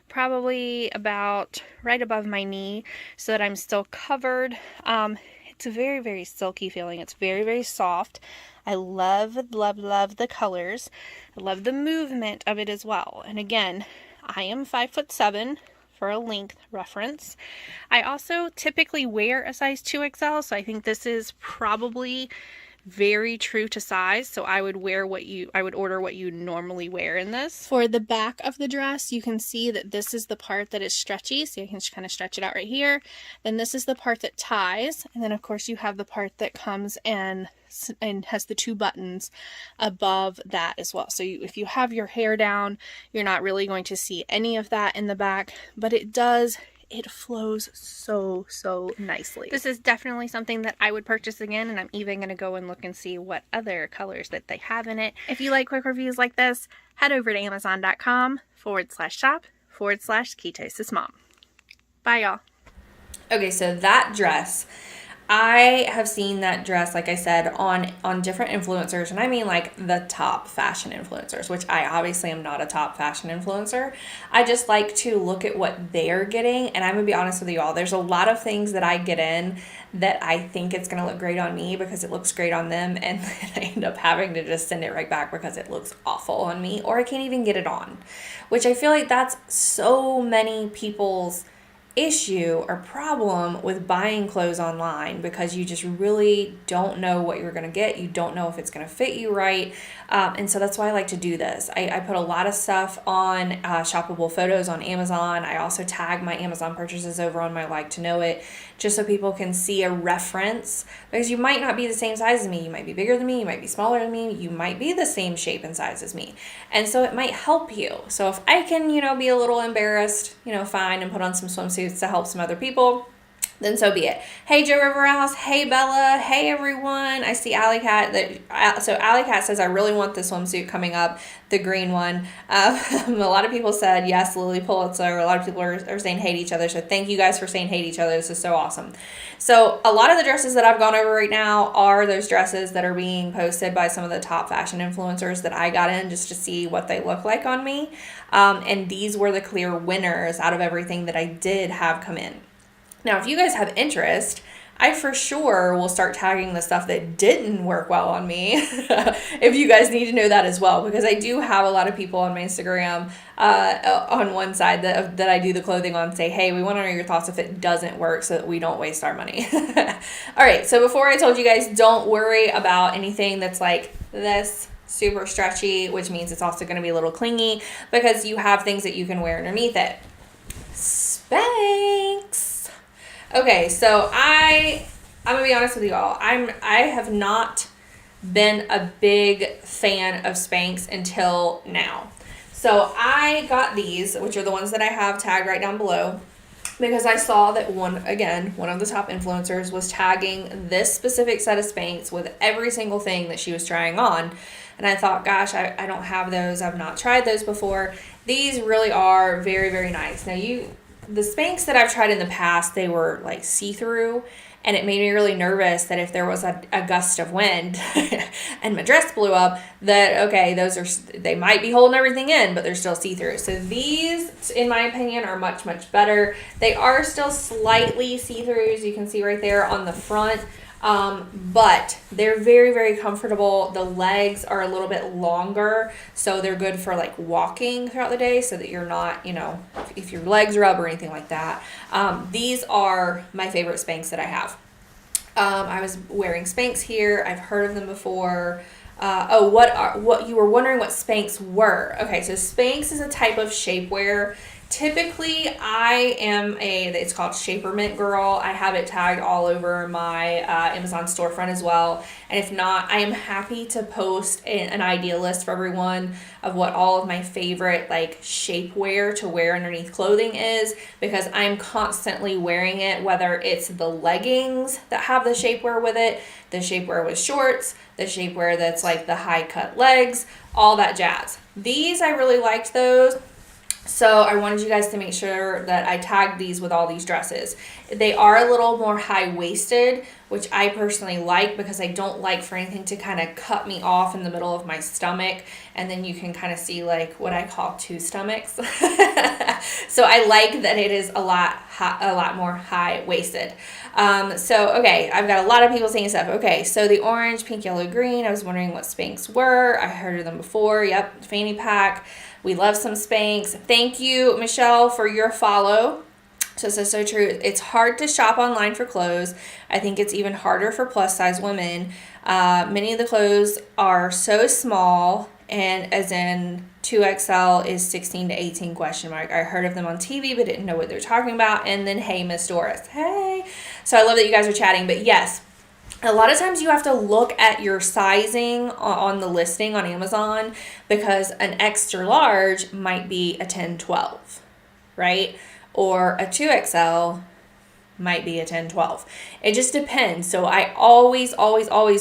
probably about right above my knee so that I'm still covered. It's a very, very silky feeling. It's very, very soft. I love, love, love the colors. I love the movement of it as well. And again, I am 5'7" for a length reference. I also typically wear a size 2XL, so I think this is probably very true to size. So I would order what you normally wear in this. For the back of the dress, you can see that this is the part that is stretchy, so you can just kind of stretch it out right here. Then this is the part that ties, and then of course you have the part that comes and has the 2 buttons above that as well. So if you have your hair down, you're not really going to see any of that in the back, but it flows so nicely. This is definitely something that I would purchase again, and I'm even going to go and look and see what other colors that they have in it. If you like quick reviews like this, head over to amazon.com/shop/Ketosis Mom. Bye y'all. Okay, so that dress, I have seen that dress, like I said, on different influencers, and I mean like the top fashion influencers, which I obviously am not a top fashion influencer. I just like to look at what they're getting, and I'm gonna be honest with you all, there's a lot of things that I get in that I think it's gonna look great on me because it looks great on them, and I end up having to just send it right back because it looks awful on me, or I can't even get it on, which I feel like that's so many people's issue or problem with buying clothes online, because you just really don't know what you're going to get. You don't know if it's going to fit you right. And so that's why I like to do this. I put a lot of stuff on shoppable photos on Amazon. I also tag my Amazon purchases over on my Like to Know It, just so people can see a reference, because you might not be the same size as me. You might be bigger than me. You might be smaller than me. You might be the same shape and size as me. And so it might help you. So if I can, be a little embarrassed, fine, and put on some swimsuits to help some other people, then so be it. Hey, Joe Riverhouse. Hey, Bella. Hey, everyone. I see Alley Cat. So Alley Cat says, I really want the swimsuit coming up, the green one. A lot of people said, yes, Lily Pulitzer. A lot of people are saying hate each other. So thank you guys for saying hate each other. This is so awesome. So a lot of the dresses that I've gone over right now are those dresses that are being posted by some of the top fashion influencers that I got in just to see what they look like on me. And these were the clear winners out of everything that I did have come in. Now, if you guys have interest, I for sure will start tagging the stuff that didn't work well on me if you guys need to know that as well, because I do have a lot of people on my Instagram on one side that I do the clothing on say, hey, we want to know your thoughts if it doesn't work so that we don't waste our money. All right, so before I told you guys, don't worry about anything that's like this super stretchy, which means it's also going to be a little clingy, because you have things that you can wear underneath it. Spanx. Okay, so I'm gonna be honest with you all. I have not been a big fan of Spanx until now. So I got these, which are the ones that I have tagged right down below, because I saw that one of the top influencers was tagging this specific set of Spanx with every single thing that she was trying on. And I thought, gosh, I don't have those. I've not tried those before. These really are very, very nice. Now the Spanx that I've tried in the past, they were like see-through, and it made me really nervous that if there was a gust of wind and my dress blew up, that, okay, they might be holding everything in, but they're still see-through. So these, in my opinion, are much, much better. They are still slightly see-through, as you can see right there on the front. But they're very, very comfortable. The legs are a little bit longer, so they're good for like walking throughout the day, so that you're not, if your legs rub or anything like that. These are my favorite Spanx that I have. I was wearing Spanx here. I've heard of them before. What you were wondering what Spanx were. Okay, so Spanx is a type of shapewear. Typically, I am it's called Shaper Mint Girl. I have it tagged all over my Amazon storefront as well. And if not, I am happy to post an idea list for everyone of what all of my favorite like shapewear to wear underneath clothing is, because I'm constantly wearing it, whether it's the leggings that have the shapewear with it, the shapewear with shorts, the shapewear that's like the high cut legs, all that jazz. These, I really liked those. So I wanted you guys to make sure that I tagged these with all these dresses. They are a little more high-waisted, which I personally like because I don't like for anything to kind of cut me off in the middle of my stomach, and then you can kind of see like what I call two stomachs. So I like that it is a lot more high-waisted. Okay, I've got a lot of people saying stuff. Okay, so the orange, pink, yellow, green. I was wondering what Spanx were. I heard of them before. Yep, fanny pack. We love some Spanx. Thank you, Michelle, for your follow. So true. It's hard to shop online for clothes. I think it's even harder for plus size women. Many of the clothes are so small, and as in 2XL is 16 to 18 question mark. I heard of them on TV but didn't know what they're talking about. And then, hey, Miss Doris. Hey. So I love that you guys are chatting. But yes, a lot of times you have to look at your sizing on the listing on Amazon, because an extra large might be a 10-12, right? Or a 2XL might be a 10-12. It just depends. So I always,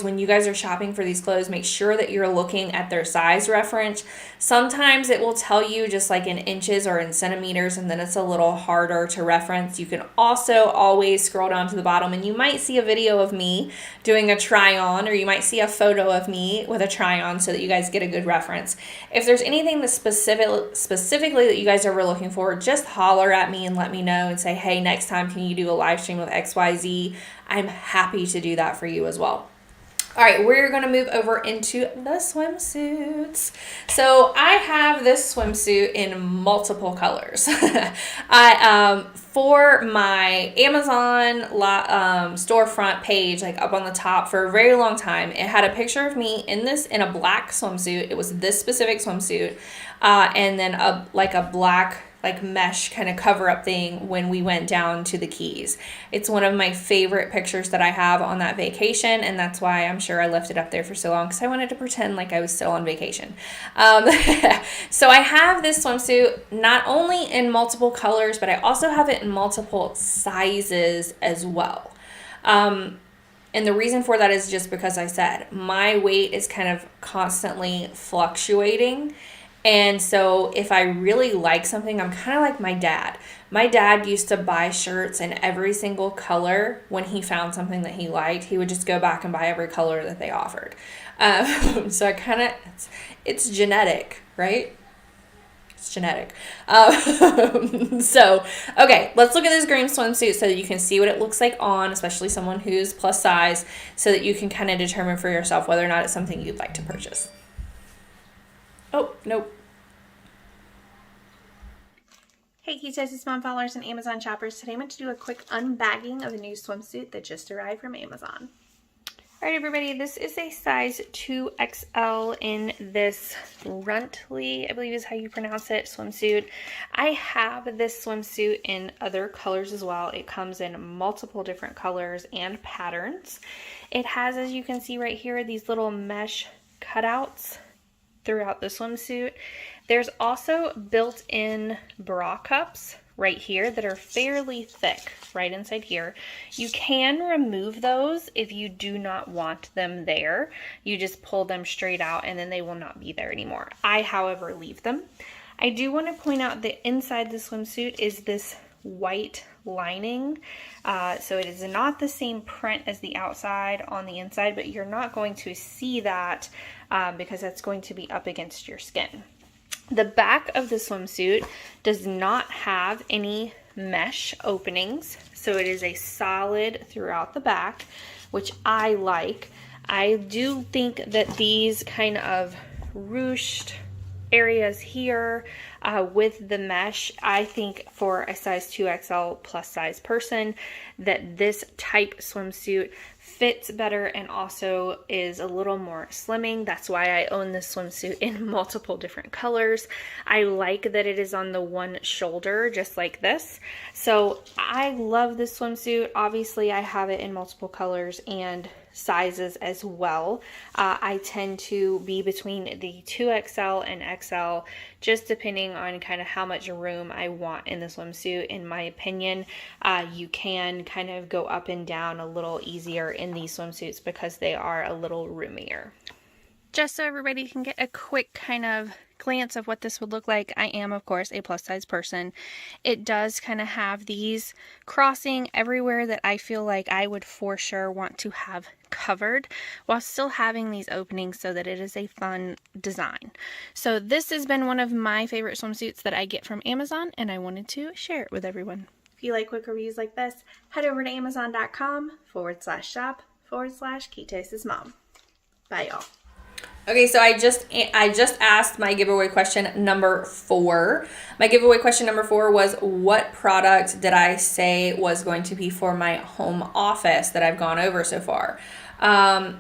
when you guys are shopping for these clothes, make sure that you're looking at their size reference. Sometimes it will tell you just like in inches or in centimeters, and then it's a little harder to reference. You can also always scroll down to the bottom, and you might see a video of me doing a try on, or you might see a photo of me with a try on, so that you guys get a good reference. If there's anything that specifically that you guys are looking for, just holler at me and let me know and say, hey, next time can you do a live stream of XYZ? I'm happy to do that for you as well. All right, we're going to move over into the swimsuits. So I have this swimsuit in multiple colors. For my Amazon storefront page, like up on the top for a very long time, it had a picture of me in a black swimsuit. It was this specific swimsuit, and then a black like mesh kind of cover up thing when we went down to the Keys. It's one of my favorite pictures that I have on that vacation, and that's why I'm sure I left it up there for so long, because I wanted to pretend like I was still on vacation. So I have this swimsuit not only in multiple colors, but I also have it in multiple sizes as well. And the reason for that is just because I said my weight is kind of constantly fluctuating. And so if I really like something, I'm kind of like my dad. My dad used to buy shirts in every single color. When he found something that he liked, he would just go back and buy every color that they offered. So it's genetic, right? It's genetic. So, okay, let's look at this green swimsuit so that you can see what it looks like on, especially someone who's plus size, so that you can kind of determine for yourself whether or not it's something you'd like to purchase. Oh, nope. Hey, Key Texas Mom followers and Amazon shoppers. Today I'm going to do a quick unbagging of a new swimsuit that just arrived from Amazon. All right, everybody, this is a size 2XL in this Runtley, I believe is how you pronounce it, swimsuit. I have this swimsuit in other colors as well. It comes in multiple different colors and patterns. It has, as you can see right here, these little mesh cutouts throughout the swimsuit. There's also built-in bra cups right here that are fairly thick right inside here. You can remove those if you do not want them there. You just pull them straight out and then they will not be there anymore. I, however, leave them. I do want to point out that inside the swimsuit is this white lining. So it is not the same print as the outside on the inside, but you're not going to see that because that's going to be up against your skin. The back of the swimsuit does not have any mesh openings, so it is a solid throughout the back, which I like. I do think that these kind of ruched areas here with the mesh, I think for a size 2XL plus size person, that this type swimsuit fits better and also is a little more slimming. That's why I own this swimsuit in multiple different colors. I like that it is on the one shoulder, just like this. So I love this swimsuit. Obviously, I have it in multiple colors and sizes as well. I tend to be between the 2XL and XL, just depending on kind of how much room I want in the swimsuit. In my opinion, you can kind of go up and down a little easier in these swimsuits because they are a little roomier. Just so everybody can get a quick kind of glance of what this would look like, I am, of course, a plus size person. It does kind of have these crossing everywhere that I feel like I would for sure want to have covered, while still having these openings so that it is a fun design. So this has been one of my favorite swimsuits that I get from Amazon, and I wanted to share it with everyone. If you like quick reviews like this, head over to amazon.com/shop/Ketosis Mom. Bye, y'all. Okay, so I just asked my giveaway question number 4. My giveaway question number 4 was, what product did I say was going to be for my home office that I've gone over so far? I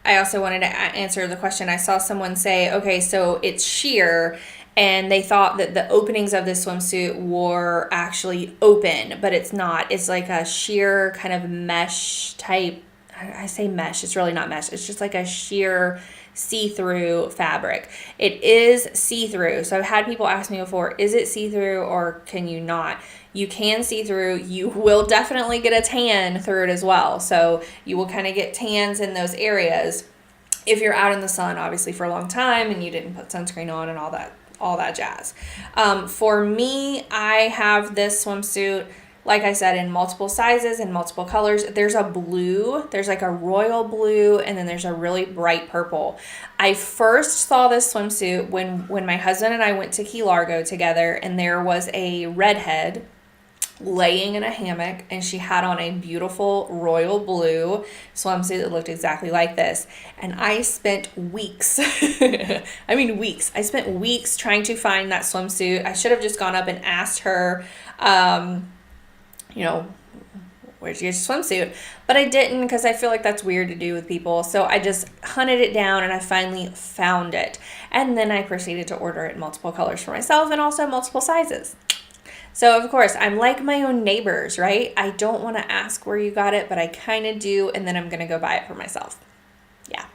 also wanted to answer the question. I saw someone say, okay, so it's sheer, and they thought that the openings of this swimsuit were actually open, but it's not. It's like a sheer kind of mesh type. I say mesh, it's really not mesh. It's just like a sheer see-through fabric. It is see-through. So I've had people ask me before, is it see-through or can you not? You can see through. You will definitely get a tan through it as well. So you will kind of get tans in those areas if you're out in the sun, obviously, for a long time and you didn't put sunscreen on and all that jazz. For me, I have this swimsuit, like I said, in multiple sizes and multiple colors. There's a blue, there's like a royal blue, and then there's a really bright purple. I first saw this swimsuit when my husband and I went to Key Largo together, and there was a redhead laying in a hammock, and she had on a beautiful royal blue swimsuit that looked exactly like this. And I spent weeks, I spent weeks trying to find that swimsuit. I should have just gone up and asked her, where'd you get your swimsuit? But I didn't, because I feel like that's weird to do with people. So I just hunted it down and I finally found it. And then I proceeded to order it in multiple colors for myself and also multiple sizes. So of course, I'm like my own neighbors, right? I don't want to ask where you got it, but I kind of do. And then I'm going to go buy it for myself. Yeah.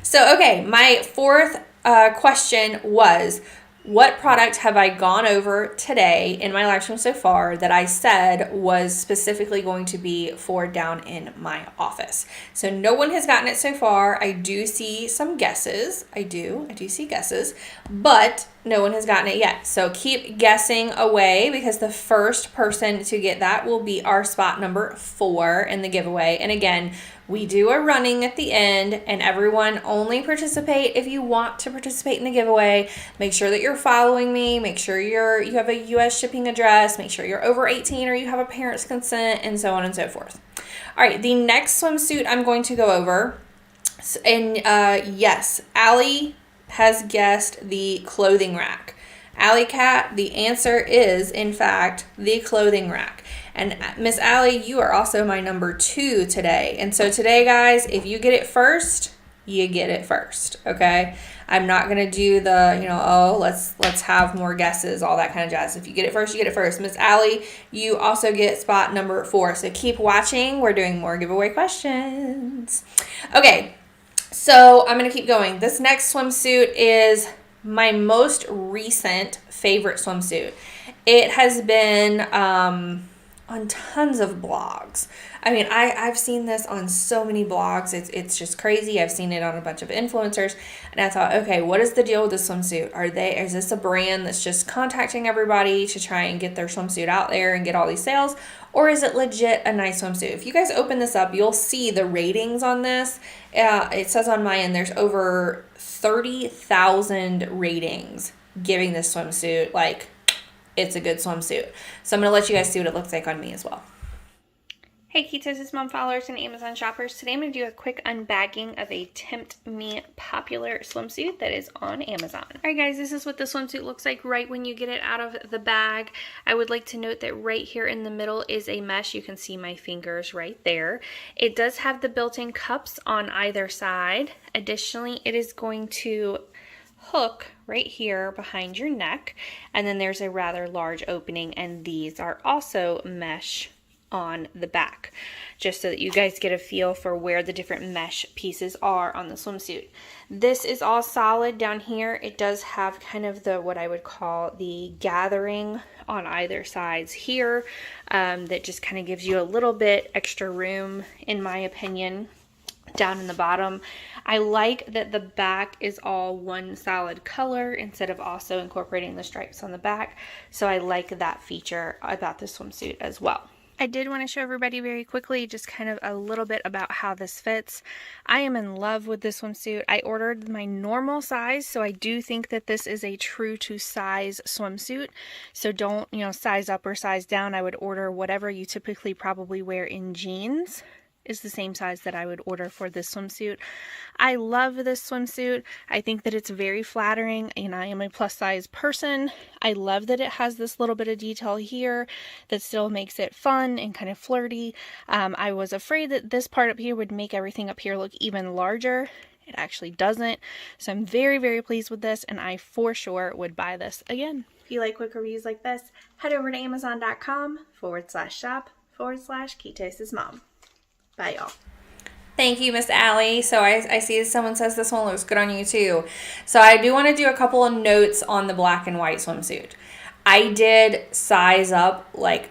So, okay, my 4th question was, what product have I gone over today in my live stream so far that I said was specifically going to be for down in my office? So no one has gotten it so far. I do see some guesses. I do see guesses, but no one has gotten it yet. So keep guessing away, because the first person to get that will be our spot number 4 in the giveaway. And again, we do a running at the end, and everyone only participate if you want to participate in the giveaway. Make sure that you're following me. Make sure you have a U.S. shipping address. Make sure you're over 18 or you have a parent's consent, and so on and so forth. All right, the next swimsuit I'm going to go over, and yes, Allie has guessed the clothing rack. Alley Cat, the answer is, in fact, the clothing rack. And Miss Allie, you are also my number 2 today. And so today, guys, if you get it first, you get it first, okay? I'm not going to do the, let's have more guesses, all that kind of jazz. If you get it first, you get it first. Miss Allie, you also get spot number 4. So keep watching. We're doing more giveaway questions. Okay, so I'm going to keep going. This next swimsuit is my most recent favorite swimsuit. It has been on tons of blogs. I mean, I've seen this on so many blogs. It's just crazy. I've seen it on a bunch of influencers, and I thought, okay, what is the deal with this swimsuit? Is this a brand that's just contacting everybody to try and get their swimsuit out there and get all these sales? Or is it legit a nice swimsuit? If you guys open this up, you'll see the ratings on this. It says on my end there's over 30,000 ratings giving this swimsuit like it's a good swimsuit. So I'm going to let you guys see what it looks like on me as well. Hey Ketosis Mom followers and Amazon shoppers. Today I'm going to do a quick unbagging of a Tempt Me popular swimsuit that is on Amazon. Alright guys, this is what the swimsuit looks like right when you get it out of the bag. I would like to note that right here in the middle is a mesh. You can see my fingers right there. It does have the built-in cups on either side. Additionally, it is going to hook right here behind your neck, and then there's a rather large opening, and these are also mesh on the back, just so that you guys get a feel for where the different mesh pieces are on the swimsuit. This is all solid down here. It does have kind of the what I would call the gathering on either sides here, that just kind of gives you a little bit extra room, in my opinion, down in the bottom. I like that the back is all one solid color instead of also incorporating the stripes on the back, so I like that feature about the swimsuit as well. I did want to show everybody very quickly just kind of a little bit about how this fits. I am in love with this swimsuit. I ordered my normal size, so I do think that this is a true to size swimsuit. So don't, size up or size down. I would order whatever you typically probably wear in jeans is the same size that I would order for this swimsuit. I love this swimsuit. I think that it's very flattering, and I am a plus size person. I love that it has this little bit of detail here that still makes it fun and kind of flirty. I was afraid that this part up here would make everything up here look even larger. It actually doesn't. So I'm very, very pleased with this, and I for sure would buy this again. If you like quick reviews like this, head over to amazon.com/shop/ketosismom. Bye, y'all. Thank you, Miss Allie. So I see someone says this one looks good on you too. So I do want to do a couple of notes on the black and white swimsuit. I did size up like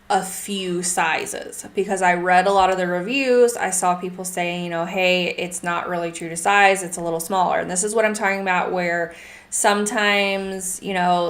a few sizes because I read a lot of the reviews. I saw people saying, hey, it's not really true to size. It's a little smaller. And this is what I'm talking about, where sometimes,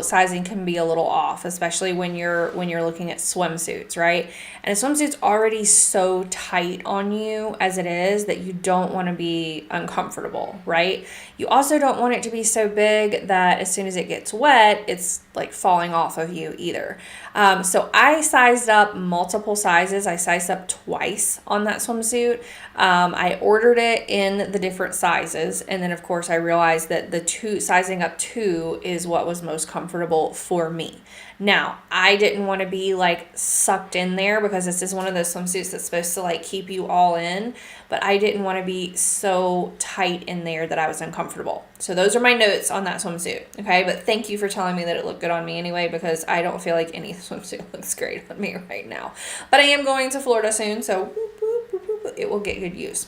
sizing can be a little off, especially when you're looking at swimsuits, right? And a swimsuit's already so tight on you as it is that you don't want to be uncomfortable, right? You also don't want it to be so big that as soon as it gets wet, it's like falling off of you either. So I sized up multiple sizes. I sized up twice on that swimsuit. I ordered it in the different sizes, and then of course I realized that sizing up 2 is what was most comfortable for me. Now, I didn't want to be like sucked in there because this is one of those swimsuits that's supposed to like keep you all in, but I didn't want to be so tight in there that I was uncomfortable. So those are my notes on that swimsuit, okay? But thank you for telling me that it looked good on me anyway, because I don't feel like any swimsuit looks great on me right now. But I am going to Florida soon, so it will get good use.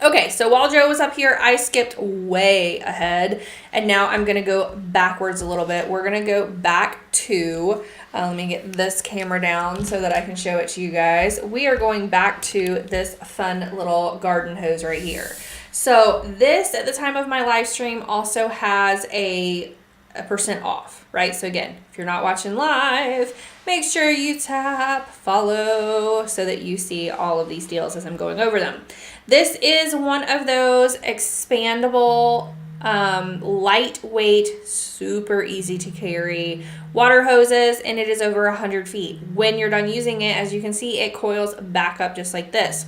Okay, so while Joe was up here, I skipped way ahead, and now I'm going to go backwards a little bit. We're going to go back to, let me get this camera down so that I can show it to you guys. We are going back to this fun little garden hose right here. So this, at the time of my live stream, also has a % off, right? So again, if you're not watching live, make sure you tap follow so that you see all of these deals as I'm going over them. This is one of those expandable, lightweight, super easy to carry water hoses, and it is over 100 feet. When you're done using it, as you can see, it coils back up just like this.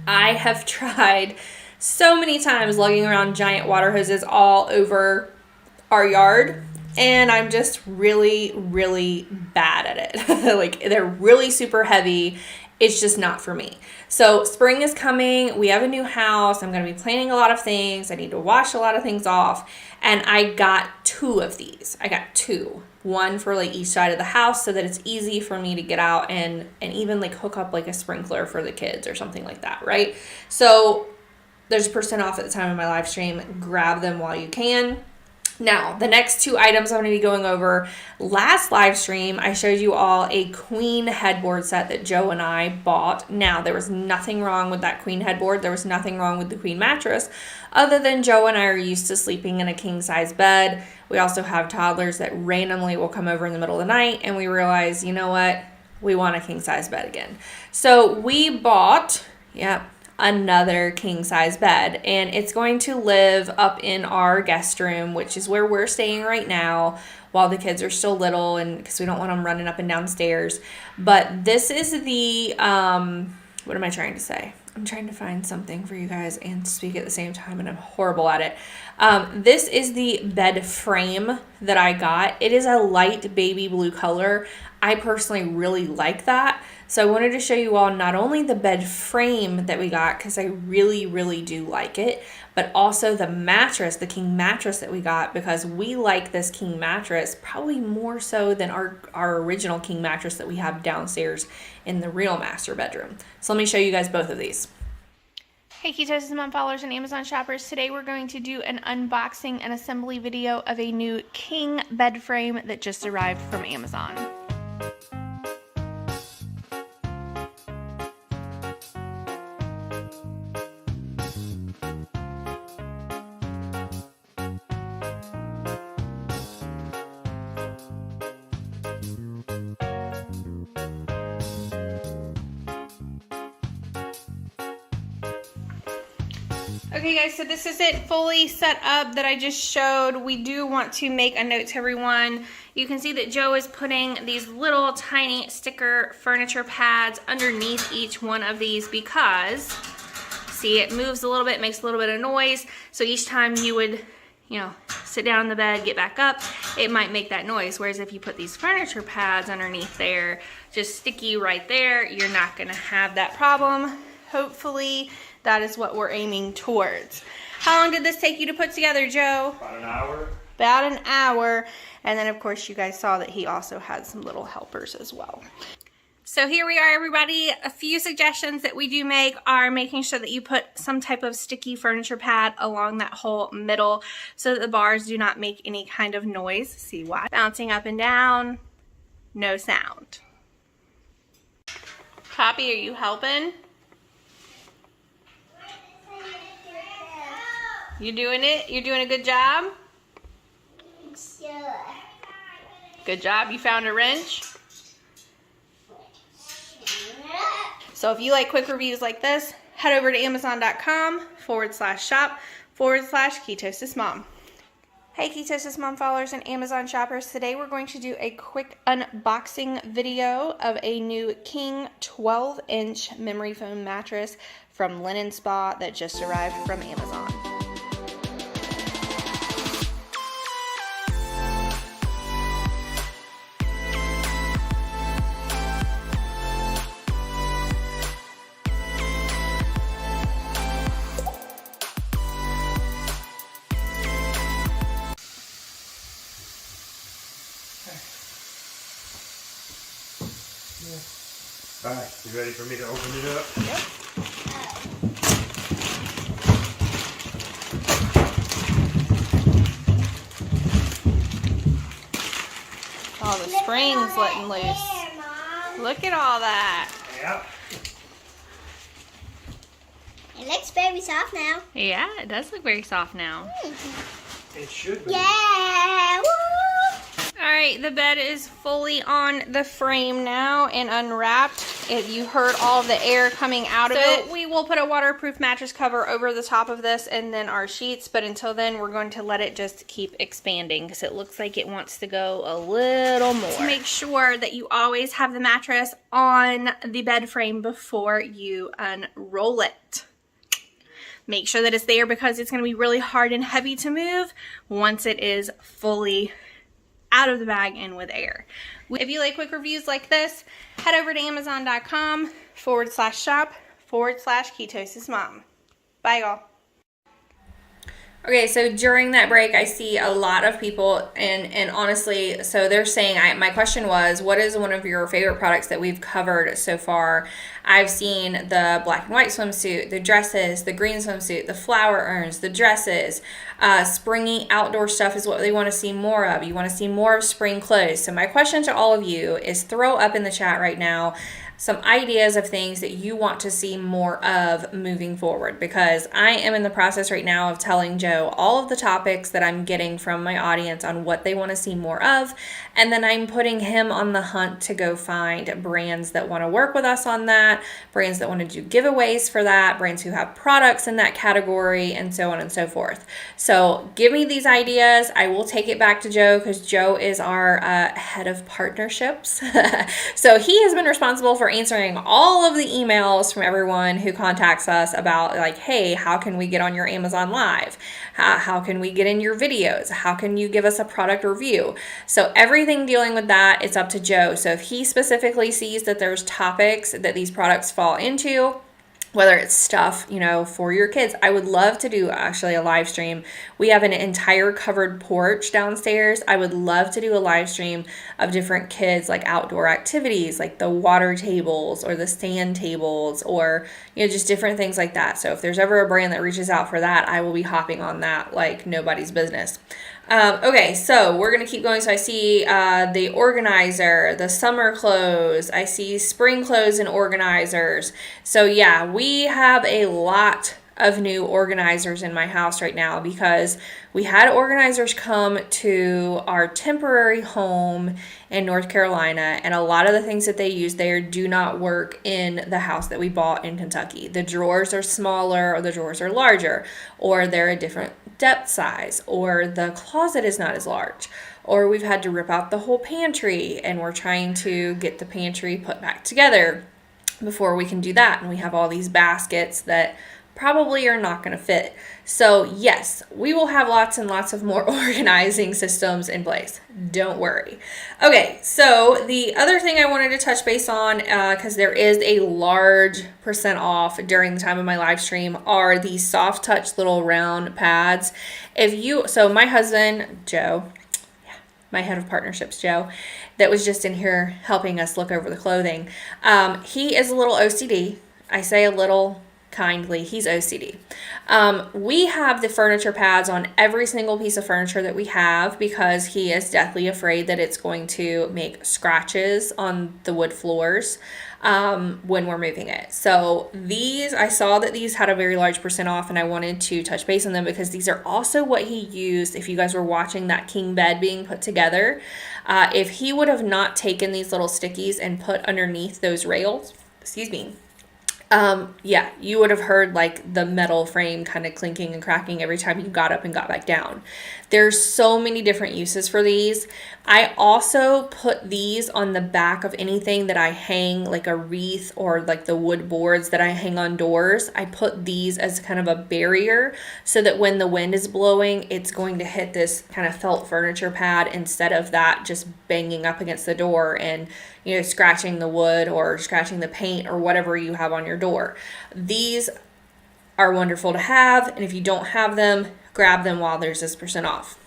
I have tried so many times lugging around giant water hoses all over our yard, and I'm just really, really bad at it. Like, they're really super heavy. It's just not for me. So spring is coming. We have a new house. I'm going to be planning a lot of things. I need to wash a lot of things off. And I got 2 of these. I got 2. One for like each side of the house so that it's easy for me to get out and even like hook up like a sprinkler for the kids or something like that, right? So there's a % off at the time of my live stream. Grab them while you can. Now, the next 2 items I'm going to be going over. Last live stream, I showed you all a queen headboard set that Joe and I bought. Now, there was nothing wrong with that queen headboard. There was nothing wrong with the queen mattress, other than Joe and I are used to sleeping in a king-size bed. We also have toddlers that randomly will come over in the middle of the night, and we realize, you know what? We want a king-size bed again. So we bought, another king size bed, and it's going to live up in our guest room, which is where we're staying right now while the kids are still little, and because we don't want them running up and down stairs. But this is the what am I trying to say? I'm trying to find something for you guys and speak at the same time, and I'm horrible at it. This is the bed frame that I got. It is a light baby blue color. I personally really like that. So I wanted to show you all not only the bed frame that we got, because I really, really do like it, but also the mattress, the king mattress that we got, because we like this king mattress probably more so than our original king mattress that we have downstairs in the real master bedroom. So let me show you guys both of these. Hey Ketosis Mom followers and Amazon shoppers, today we're going to do an unboxing and assembly video of a new king bed frame that just arrived from Amazon. Okay guys, so this is it fully set up that I just showed. We do want to make a note to everyone. You can see that Joe is putting these little tiny sticker furniture pads underneath each one of these because, see, it moves a little bit, makes a little bit of noise. So each time you would, sit down in the bed, get back up, it might make that noise. Whereas if you put these furniture pads underneath there, just sticky right there, you're not gonna have that problem. Hopefully, that is what we're aiming towards. How long did this take you to put together, Joe? About an hour. About an hour. And then, of course, you guys saw that he also had some little helpers as well. So here we are, everybody. A few suggestions that we do make are making sure that you put some type of sticky furniture pad along that whole middle so that the bars do not make any kind of noise. See why? Bouncing up and down, no sound. Poppy, are you helping? You doing it? You're doing a good job? Sure. Good job. You found a wrench? So if you like quick reviews like this, head over to amazon.com/shop/Ketosis Mom. Hey Ketosis Mom followers and Amazon shoppers. Today we're going to do a quick unboxing video of a new king 12-inch memory foam mattress from Linen Spa that just arrived from Amazon. All right, you ready for me to open it up? Yep. Oh, the spring's letting loose. Look at all that. Yep. It looks very soft now. Yeah, it does look very soft now. It should be. Yeah! Woo! All right, the bed is fully on the frame now and unwrapped. You heard all of the air coming out of it. We will put a waterproof mattress cover over the top of this and then our sheets, but until then we're going to let it just keep expanding because it looks like it wants to go a little more. To make sure that you always have the mattress on the bed frame before you unroll it. Make sure that it's there because it's going to be really hard and heavy to move once it is fully out of the bag and with air. If you like quick reviews like this, head over to amazon.com/shop/Ketosis Mom. Bye, y'all. Okay, so during that break, I see a lot of people, and honestly, so they're saying, my question was, what is one of your favorite products that we've covered so far? I've seen the black and white swimsuit, the dresses, the green swimsuit, the flower urns, the dresses, springy outdoor stuff is what they want to see more of. You want to see more of spring clothes. So my question to all of you is throw up in the chat right now, some ideas of things that you want to see more of moving forward, because I am in the process right now of telling Joe all of the topics that I'm getting from my audience on what they want to see more of, and then I'm putting him on the hunt to go find brands that want to work with us on that, brands that want to do giveaways for that, brands who have products in that category, and so on and so forth. So give me these ideas. I will take it back to Joe, because Joe is our head of partnerships. So he has been responsible for answering all of the emails from everyone who contacts us about, like, hey, how can we get on your Amazon Live? How can we get in your videos? How can you give us a product review? So everything dealing with that, it's up to Joe. So if he specifically sees that there's topics that these products fall into, whether it's stuff, for your kids. I would love to do actually a live stream. We have an entire covered porch downstairs. I would love to do a live stream of different kids, like outdoor activities, like the water tables or the sand tables, or, just different things like that. So if there's ever a brand that reaches out for that, I will be hopping on that like nobody's business. Okay, so we're going to keep going. So I see the organizer, the summer clothes. I see spring clothes and organizers. So yeah, we have a lot of new organizers in my house right now, because we had organizers come to our temporary home in North Carolina, and a lot of the things that they use there do not work in the house that we bought in Kentucky. The drawers are smaller, or the drawers are larger, or they're a different depth size, or the closet is not as large, or we've had to rip out the whole pantry, and we're trying to get the pantry put back together before we can do that. And we have all these baskets that probably are not going to fit. So yes, we will have lots and lots of more organizing systems in place. Don't worry. Okay, so the other thing I wanted to touch base on, because there is a large % off during the time of my live stream, are these soft touch little round pads. So my husband, Joe, my head of partnerships, Joe, that was just in here helping us look over the clothing. He is a little OCD. I say a little kindly, he's OCD. We have the furniture pads on every single piece of furniture that we have, because he is deathly afraid that it's going to make scratches on the wood floors when we're moving it. So I saw that these had a very large % off, and I wanted to touch base on them, because these are also what he used if you guys were watching that king bed being put together. If he would have not taken these little stickies and put underneath those rails, you would have heard like the metal frame kind of clinking and cracking every time you got up and got back down. There's so many different uses for these. I also put these on the back of anything that I hang, like a wreath, or like the wood boards that I hang on doors. I put these as kind of a barrier, so that when the wind is blowing, it's going to hit this kind of felt furniture pad, instead of that just banging up against the door and scratching the wood or scratching the paint or whatever you have on your door. These are wonderful to have, and if you don't have them, grab them while there's this % off.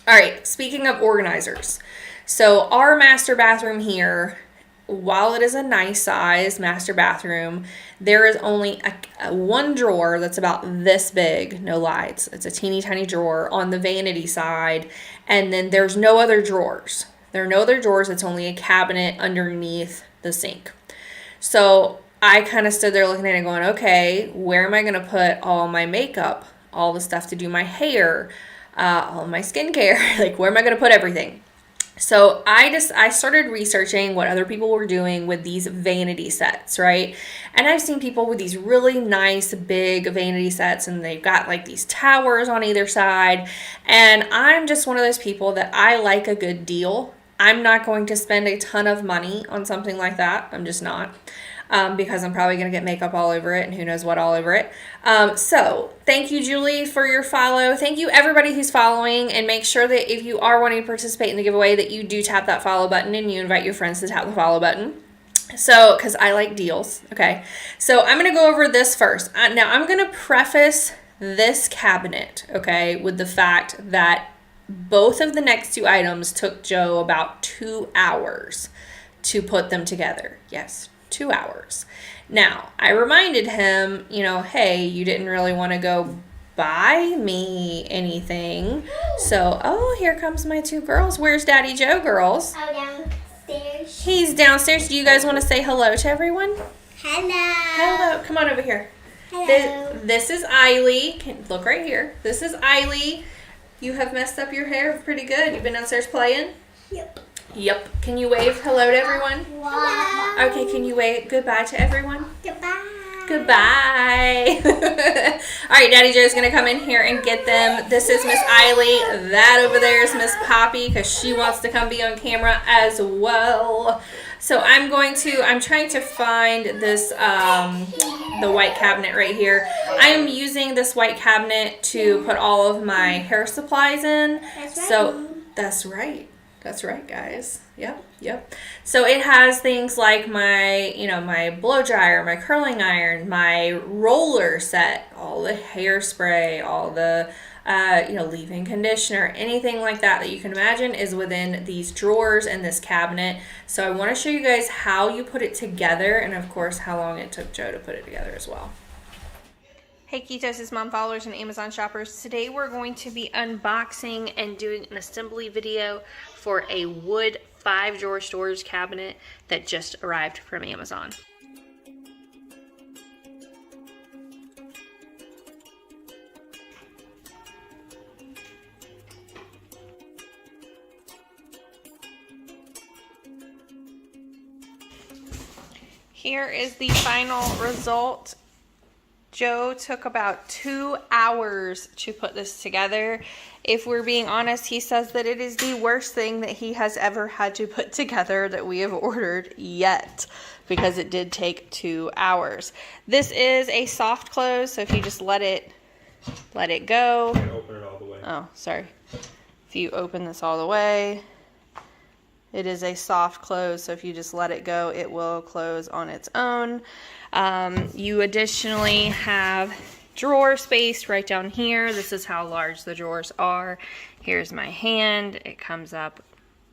All right, speaking of organizers, so our master bathroom here, while it is a nice size master bathroom, there is only one drawer that's about this big, no lies. It's a teeny tiny drawer on the vanity side, and then there's no other drawers. There are no other drawers. It's only a cabinet underneath the sink. So I kind of stood there looking at it going, okay, where am I going to put all my makeup, all the stuff to do my hair, all my skincare? Like, where am I going to put everything? So I started researching what other people were doing with these vanity sets, right? And I've seen people with these really nice big vanity sets, and they've got like these towers on either side. And I'm just one of those people that I like a good deal. I'm not going to spend a ton of money on something like that. I'm just not. Because I'm probably going to get makeup all over it and who knows what all over it. So thank you, Julie, for your follow. Thank you, everybody who's following. And make sure that if you are wanting to participate in the giveaway, that you do tap that follow button and you invite your friends to tap the follow button. So, because I like deals. Okay. So I'm going to go over this first. Now, I'm going to preface this cabinet, okay, with the fact that both of the next two items took Joe about 2 hours to put them together. Yes, 2 hours. Now, I reminded him, hey, you didn't really want to go buy me anything. So, here comes my two girls. Where's Daddy Joe, girls? Oh, downstairs. He's downstairs. Do you guys want to say hello to everyone? Hello. Hello. Come on over here. Hello. This is Eiley. Look right here. This is Eiley. You have messed up your hair pretty good. You've been downstairs playing? Yep. Yep. Can you wave hello to everyone? Hello. Okay, can you wave goodbye to everyone? Goodbye. Goodbye. All right, Daddy Joe's going to come in here and get them. This is Miss Eiley. That over there is Miss Poppy because she wants to come be on camera as well. So I'm trying to find this, the white cabinet right here. I am using this white cabinet to put all of my hair supplies in. That's right, So Mom. that's right. That's right, guys. Yep. So it has things like my blow dryer, my curling iron, my roller set, all the hairspray, all the leave-in conditioner, anything like that you can imagine is within these drawers in this cabinet. So I want to show you guys how you put it together and of course how long it took Joe to put it together as well. Hey Ketosis Mom followers and Amazon shoppers. Today we're going to be unboxing and doing an assembly video for a wood 5-drawer storage cabinet that just arrived from Amazon. Here is the final result. Joe took about 2 hours to put this together. If we're being honest, he says that it is the worst thing that he has ever had to put together that we have ordered yet, because it did take 2 hours. This is a soft close, so if you just let it go. Open it all the way. Oh, sorry. If you open this all the way, it is a soft close, so if you just let it go, it will close on its own. You additionally have drawer space right down here. This is how large the drawers are. Here's my hand. It comes up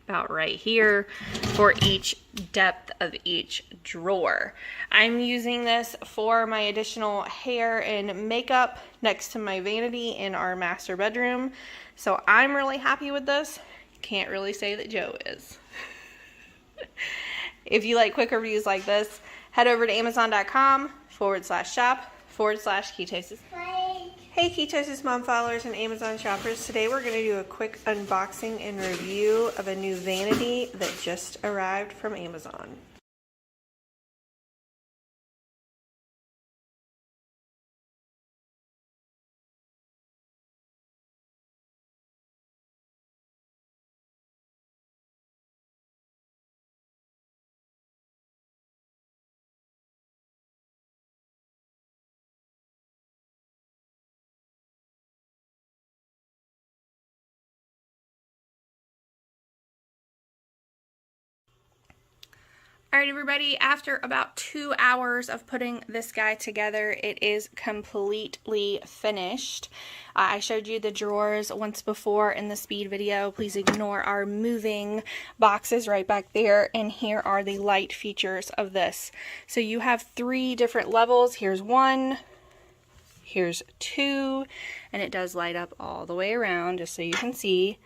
about right here for each depth of each drawer. I'm using this for my additional hair and makeup next to my vanity in our master bedroom. So I'm really happy with this. Can't really say that Joe is. If you like quick reviews like this, head over to amazon.com/shop/ketosis. Hey Ketosis Mom followers and Amazon shoppers. Today we're going to do a quick unboxing and review of a new vanity that just arrived from Amazon. Alright everybody, after about 2 hours of putting this guy together, it is completely finished. I showed you the drawers once before in the speed video. Please ignore our moving boxes right back there. And here are the light features of this. So you have 3 different levels. Here's 1, here's 2, and it does light up all the way around just so you can see.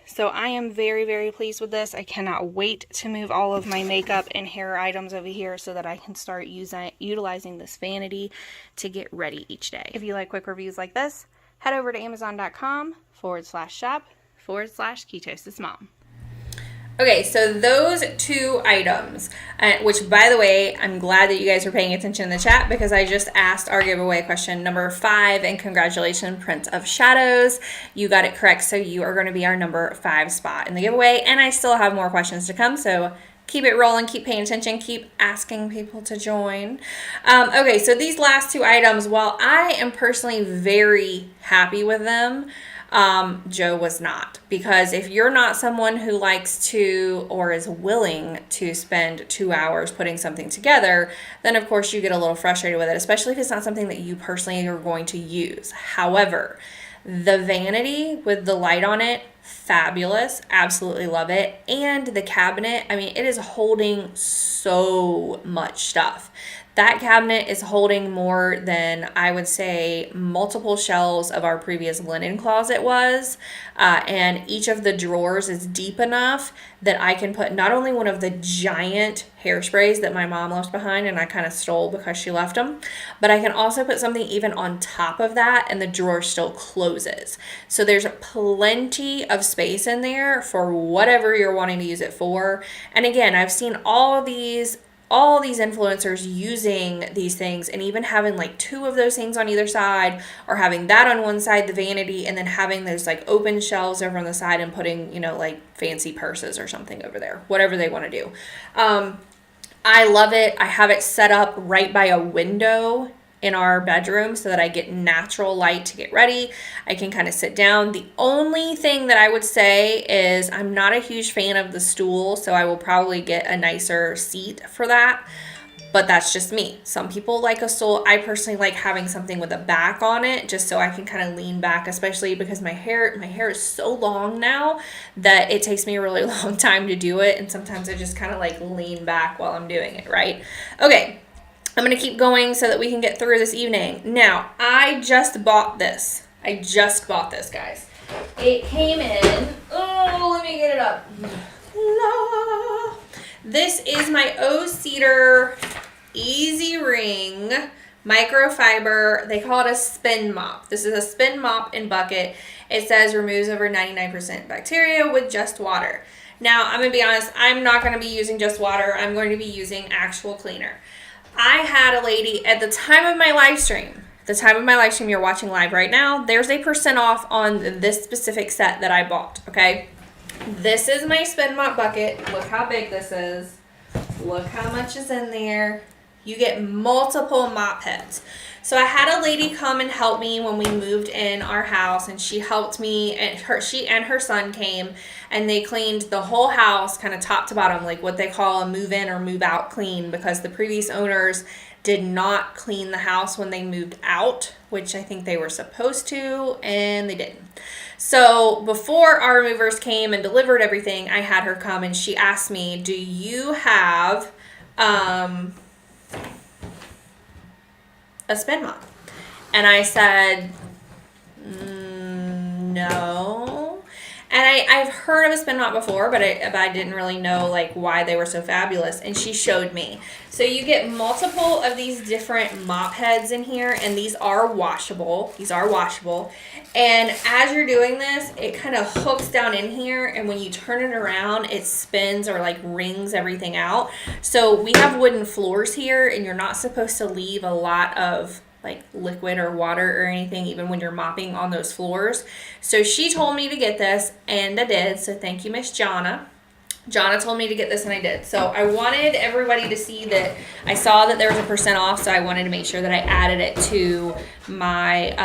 So I am very, very pleased with this. I cannot wait to move all of my makeup and hair items over here so that I can start utilizing this vanity to get ready each day. If you like quick reviews like this, head over to amazon.com/shop/ketosismom. Okay, so those 2 items, which by the way, I'm glad that you guys are paying attention in the chat because I just asked our giveaway question number 5, and congratulations, Prince of Shadows. You got it correct, so you are going to be our number 5 spot in the giveaway, and I still have more questions to come, so keep it rolling, keep paying attention, keep asking people to join. Okay, so these last 2 items, while I am personally very happy with them, Joe was not, because if you're not someone who likes to or is willing to spend 2 hours putting something together, then of course you get a little frustrated with it, especially if it's not something that you personally are going to use. However, the vanity with the light on it, fabulous, absolutely love it. And the cabinet, I mean, it is holding so much stuff. That cabinet is holding more than, I would say, multiple shelves of our previous linen closet was. And each of the drawers is deep enough that I can put not only one of the giant hairsprays that my mom left behind and I kind of stole because she left them, but I can also put something even on top of that and the drawer still closes. So there's plenty of space in there for whatever you're wanting to use it for. And again, I've seen all these influencers using these things and even having like 2 of those things on either side, or having that on one side, the vanity, and then having those like open shelves over on the side and putting, you know, like fancy purses or something over there, whatever they want to do. I love it. I have it set up right by a window in our bedroom so that I get natural light to get ready. I can kind of sit down. The only thing that I would say is I'm not a huge fan of the stool, so I will probably get a nicer seat for that. But that's just me. Some people like a stool. I personally like having something with a back on it just so I can kind of lean back, especially because my hair is so long now that it takes me a really long time to do it, and sometimes I just kind of like lean back while I'm doing it, right? Okay. I'm going to keep going so that we can get through this evening. Now, I just bought this. Guys. It came in. Oh, let me get it up. This is my O-Cedar Easy Ring microfiber. They call it a spin mop. This is a spin mop and bucket. It says removes over 99% bacteria with just water. Now, I'm going to be honest. I'm not going to be using just water. I'm going to be using actual cleaner. I had a lady at the time of my live stream. You're watching live right now. There's a % off on this specific set that I bought. Okay. This is my spin mop bucket. Look how big this is. Look how much is in there. You get multiple mop heads. So I had a lady come and help me when we moved in our house, and she helped me, and she and her son came and they cleaned the whole house kind of top to bottom, like what they call a move in or move out clean, because the previous owners did not clean the house when they moved out, which I think they were supposed to, and they didn't. So before our movers came and delivered everything, I had her come and she asked me, do you have a spin mop? And I said, no. And I've heard of a spin mop before, but I didn't really know like why they were so fabulous. And she showed me. So you get multiple of these different mop heads in here, and these are washable. And as you're doing this, it kind of hooks down in here, and when you turn it around, it spins or like rings everything out. So we have wooden floors here, and you're not supposed to leave a lot of like liquid or water or anything, even when you're mopping on those floors. So she told me to get this, and I did. So thank you, Miss Jonna. Jonna told me to get this, and I did. So I wanted everybody to see that I saw that there was a % off, so I wanted to make sure that I added it to my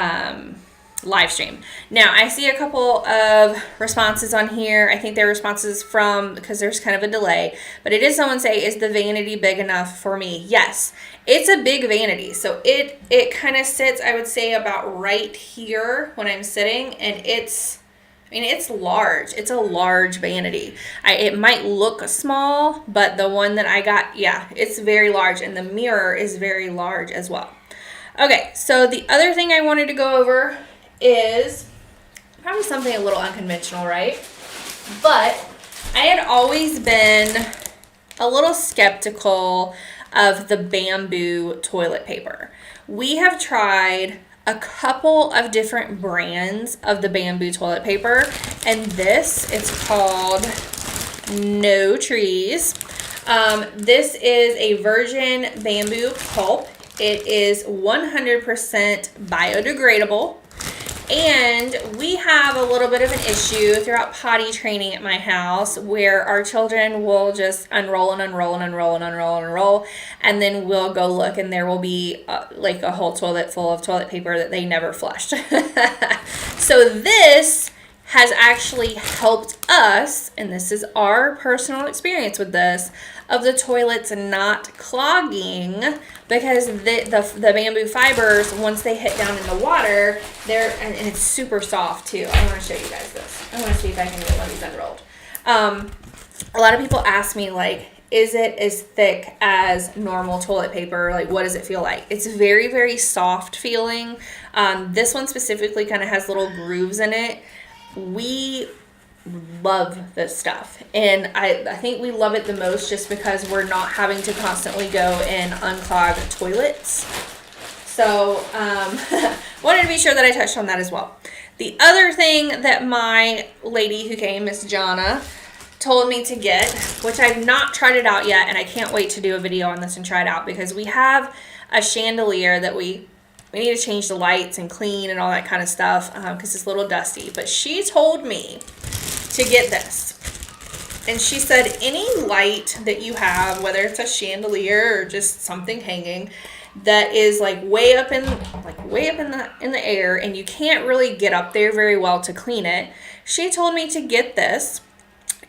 live stream. Now, I see a couple of responses on here. I think they're responses from, because there's kind of a delay, but it is someone say, is the vanity big enough for me? Yes, it's a big vanity. So it kind of sits, I would say, about right here when I'm sitting, and it's large. It's a large vanity. It might look small, but the one that I got, yeah, it's very large, and the mirror is very large as well. Okay, so the other thing I wanted to go over is probably something a little unconventional, right? But I had always been a little skeptical of the bamboo toilet paper. We have tried a couple of different brands of the bamboo toilet paper, and it's called No Trees. This is a virgin bamboo pulp. It is 100% biodegradable. And we have a little bit of an issue throughout potty training at my house where our children will just unroll, and then we'll go look, and there will be like a whole toilet full of toilet paper that they never flushed. So this has actually helped us, and this is our personal experience with this, of the toilets not clogging, because the bamboo fibers, once they hit down in the water, and it's super soft too. I want to show you guys this. I want to see if I can get one of these unrolled. A lot of people ask me, like, is it as thick as normal toilet paper? Like, what does it feel like? It's very, very soft feeling. This one specifically kind of has little grooves in it. We love this stuff, and I think we love it the most just because we're not having to constantly go and unclog toilets. So wanted to be sure that I touched on that as well. The other thing that my lady who came, Miss Jonna, told me to get, which I've not tried it out yet, and I can't wait to do a video on this and try it out, because we have a chandelier that we need to change the lights and clean and all that kind of stuff, because it's a little dusty. But she told me to get this, and she said any light that you have, whether it's a chandelier or just something hanging that is like way up in the air and you can't really get up there very well to clean it, she told me to get this.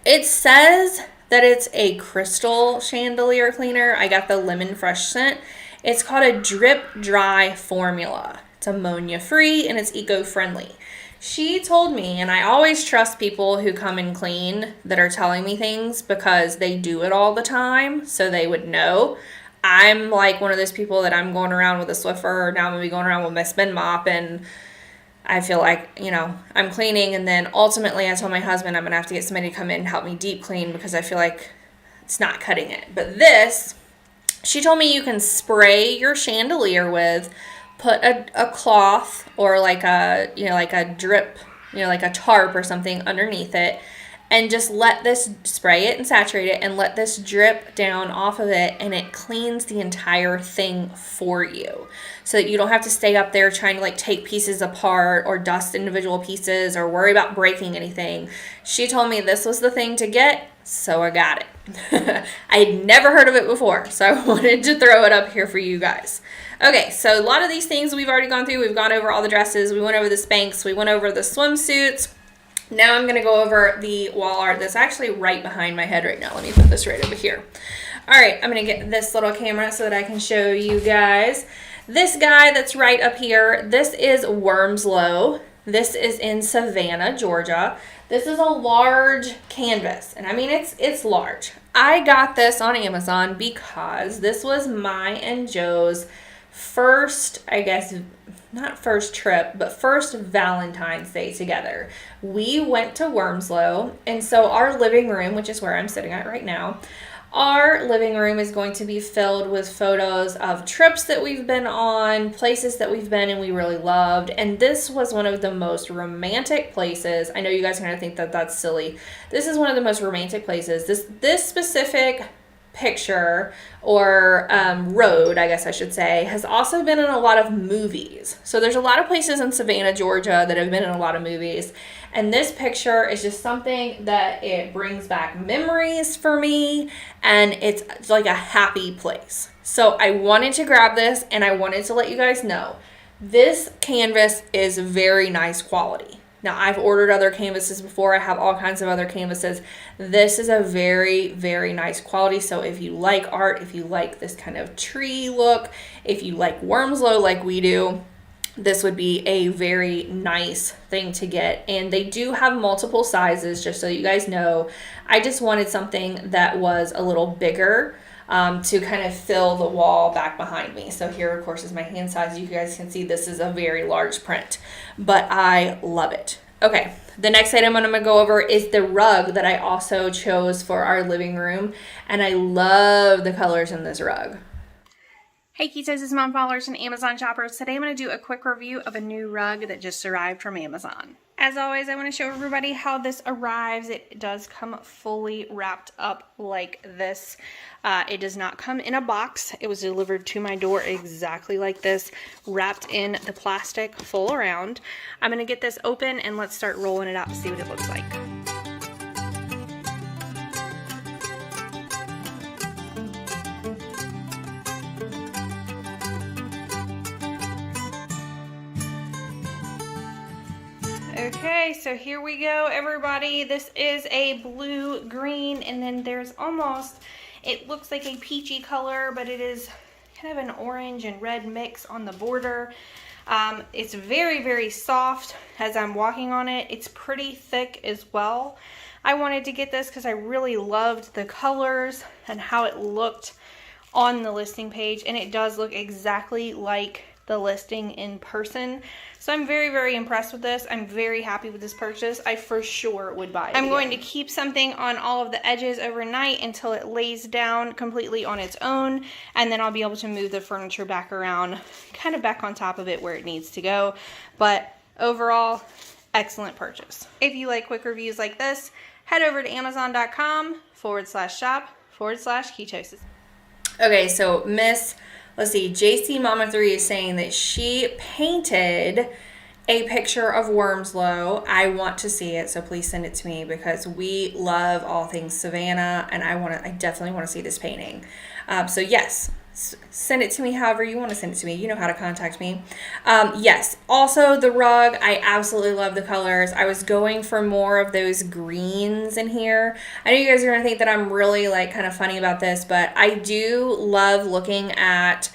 It says that it's a crystal chandelier cleaner. I got the lemon fresh scent. It's called a drip dry formula. It's ammonia free and it's eco-friendly. She told me, and I always trust people who come and clean that are telling me things because they do it all the time, so they would know. I'm like one of those people that I'm going around with a Swiffer, or now I'm going to be going around with my spin mop, and I feel like, you know, I'm cleaning, and then ultimately I told my husband I'm going to have to get somebody to come in and help me deep clean because I feel like it's not cutting it. But this, she told me you can spray your chandelier with, put a cloth or like a, you know, like a drip, you know, like a tarp or something underneath it, and just let this, spray it and saturate it and let this drip down off of it, and it cleans the entire thing for you so that you don't have to stay up there trying to like take pieces apart or dust individual pieces or worry about breaking anything. She told me this was the thing to get, so I got it. I had never heard of it before, so I wanted to throw it up here for you guys. Okay, so a lot of these things we've already gone through. We've gone over all the dresses. We went over the Spanx. We went over the swimsuits. Now I'm going to go over the wall art that's actually right behind my head right now. Let me put this right over here. All right, I'm going to get this little camera so that I can show you guys. This guy that's right up here, this is Wormslow. This is in Savannah, Georgia. This is a large canvas, and I mean it's large. I got this on Amazon because this was my and Joe's first, I guess, not first trip, but first Valentine's Day together. We went to Wormslow, and so our living room, which is where I'm sitting at right now, our living room is going to be filled with photos of trips that we've been on, places that we've been and we really loved, and this was one of the most romantic places. I know you guys are going to think that that's silly. This is one of the most romantic places. This specific picture or road, I guess I should say, has also been in a lot of movies. So there's a lot of places in Savannah, Georgia that have been in a lot of movies. And this picture is just something that it brings back memories for me, and it's like a happy place. So I wanted to grab this, and I wanted to let you guys know this canvas is very nice quality. Now, I've ordered other canvases before. I have all kinds of other canvases. This is a very, very nice quality. So if you like art, if you like this kind of tree look, if you like Wormslow like we do, this would be a very nice thing to get. And they do have multiple sizes, just so you guys know. I just wanted something that was a little bigger to kind of fill the wall back behind me. So here, of course, is my hand size. You guys can see this is a very large print, but I love it. Okay, the next item I'm going to go over is the rug that I also chose for our living room, and I love the colors in this rug. Hey Ketos, mom followers and Amazon shoppers. Today I'm going to do a quick review of a new rug that just arrived from Amazon. As always, I want to show everybody how this arrives. It does come fully wrapped up like this. It does not come in a box. It was delivered to my door exactly like this, wrapped in the plastic full around. I'm going to get this open and let's start rolling it out to see what it looks like. Okay, so here we go, everybody. This is a blue-green, and then there's almost, it looks like a peachy color, but it is kind of an orange and red mix on the border. It's very, very soft as I'm walking on it. It's pretty thick as well. I wanted to get this because I really loved the colors and how it looked on the listing page, and it does look exactly like the listing in person. So I'm very, very impressed with this. I'm very happy with this purchase. I for sure would buy it. I'm going to keep something on all of the edges overnight until it lays down completely on its own, and then I'll be able to move the furniture back around, kind of back on top of it where it needs to go. But overall, excellent purchase. If you like quick reviews like this, head over to amazon.com/shop/ketosis. Okay, so let's see, JC Mama 3 is saying that she painted a picture of Wormslow. I want to see it, so please send it to me because we love all things Savannah, and I definitely want to see this painting. So yes, send it to me however you want to send it to me. You know how to contact me. Yes, also the rug, I absolutely love the colors. I was going for more of those greens in here. I know you guys are going to think that I'm really like kind of funny about this, but I do love looking at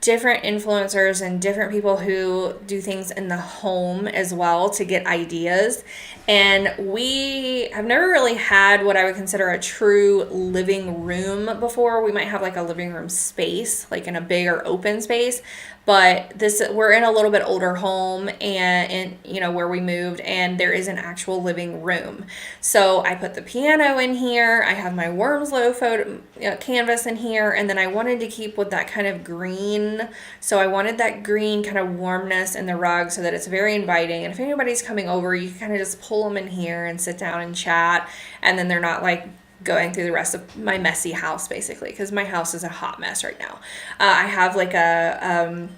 different influencers and different people who do things in the home as well to get ideas. And we have never really had what I would consider a true living room before. We might have like a living room space, like in a bigger open space. But we're in a little bit older home and you know, where we moved, and there is an actual living room. So I put the piano in here. I have my Wormslow photo canvas in here, and then I wanted to keep with that kind of green. So I wanted that green kind of warmness in the rug so that it's very inviting. And if anybody's coming over, you can kind of just pull them in here and sit down and chat, and then they're not like going through the rest of my messy house, basically, because my house is a hot mess right now. I have like a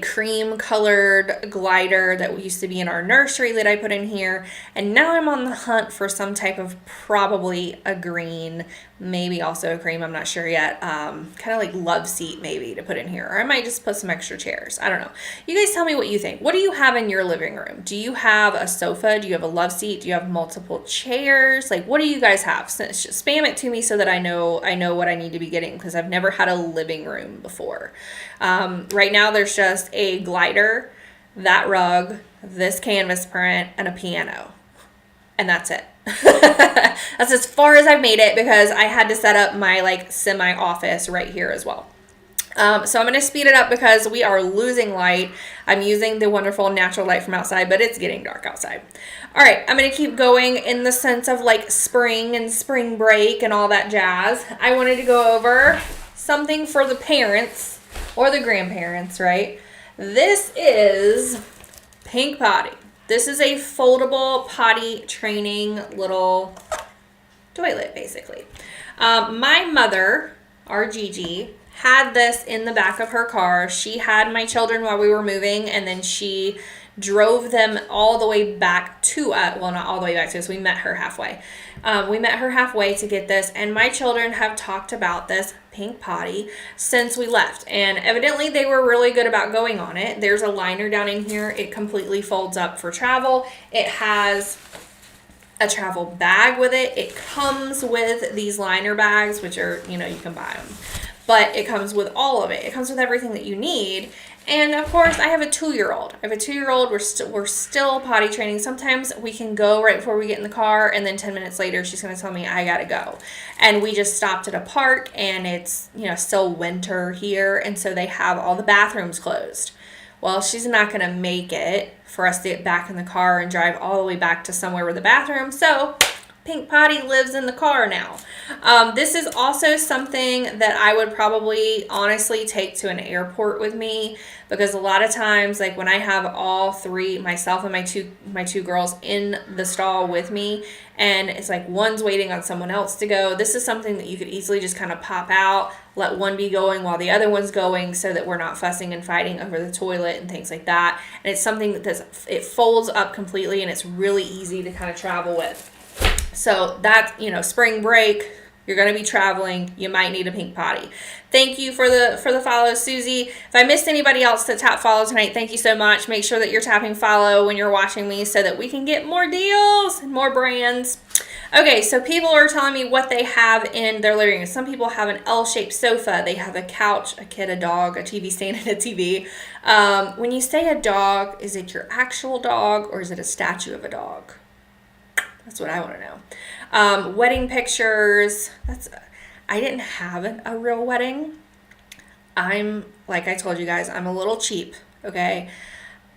cream colored glider that used to be in our nursery that I put in here, and now I'm on the hunt for some type of probably a green, maybe also a cream, I'm not sure yet, kind of like love seat maybe to put in here, or I might just put some extra chairs. I don't know. You guys tell me what you think. What do you have in your living room? Do you have a sofa? Do you have a love seat? Do you have multiple chairs? Like, what do you guys have? Spam it to me so that I know what I need to be getting, because I've never had a living room before. Right now there's just a glider, that rug, this canvas print, and a piano. And that's it. That's as far as I've made it because I had to set up my like semi-office right here as well. So I'm going to speed it up because we are losing light. I'm using the wonderful natural light from outside, but it's getting dark outside. All right, I'm going to keep going in the sense of like spring and spring break and all that jazz. I wanted to go over something for the parents or the grandparents, right? This is Pink Potty. This is a foldable potty training little toilet, basically. My mother, our Gigi, had this in the back of her car. She had my children while we were moving, and then she drove them all the way back to us. Well, not all the way back to us. We met her halfway. We met her halfway to get this, and my children have talked about this Pink Potty since we left, and evidently they were really good about going on it. There's a liner down in here. It completely folds up for travel. It has a travel bag with it. It comes with these liner bags, which are, you can buy them, but it comes with all of it. It comes with everything that you need. And of course, I have a 2-year-old. We're still potty training. Sometimes we can go right before we get in the car, and then 10 minutes later, she's going to tell me I got to go. And we just stopped at a park, and it's, still winter here, and so they have all the bathrooms closed. Well, she's not going to make it for us to get back in the car and drive all the way back to somewhere with a bathroom. So Pink Potty lives in the car now. This is also something that I would probably honestly take to an airport with me, because a lot of times, like when I have all three, myself and my two girls in the stall with me, and it's like one's waiting on someone else to go, this is something that you could easily just kind of pop out, let one be going while the other one's going, so that we're not fussing and fighting over the toilet and things like that. And it's something it folds up completely, and it's really easy to kind of travel with. So that, spring break, you're going to be traveling, you might need a Pink Potty. Thank you for the follow, Susie. If I missed anybody else to tap follow tonight, thank you so much. Make sure that you're tapping follow when you're watching me so that we can get more deals and more brands. Okay, so people are telling me what they have in their living room. Some people have an L-shaped sofa. They have a couch, a kid, a dog, a TV stand, and a TV. When you say a dog, is it your actual dog or is it a statue of a dog? That's what I want to know. Wedding pictures. I didn't have a real wedding. Like I told you guys, I'm a little cheap, okay?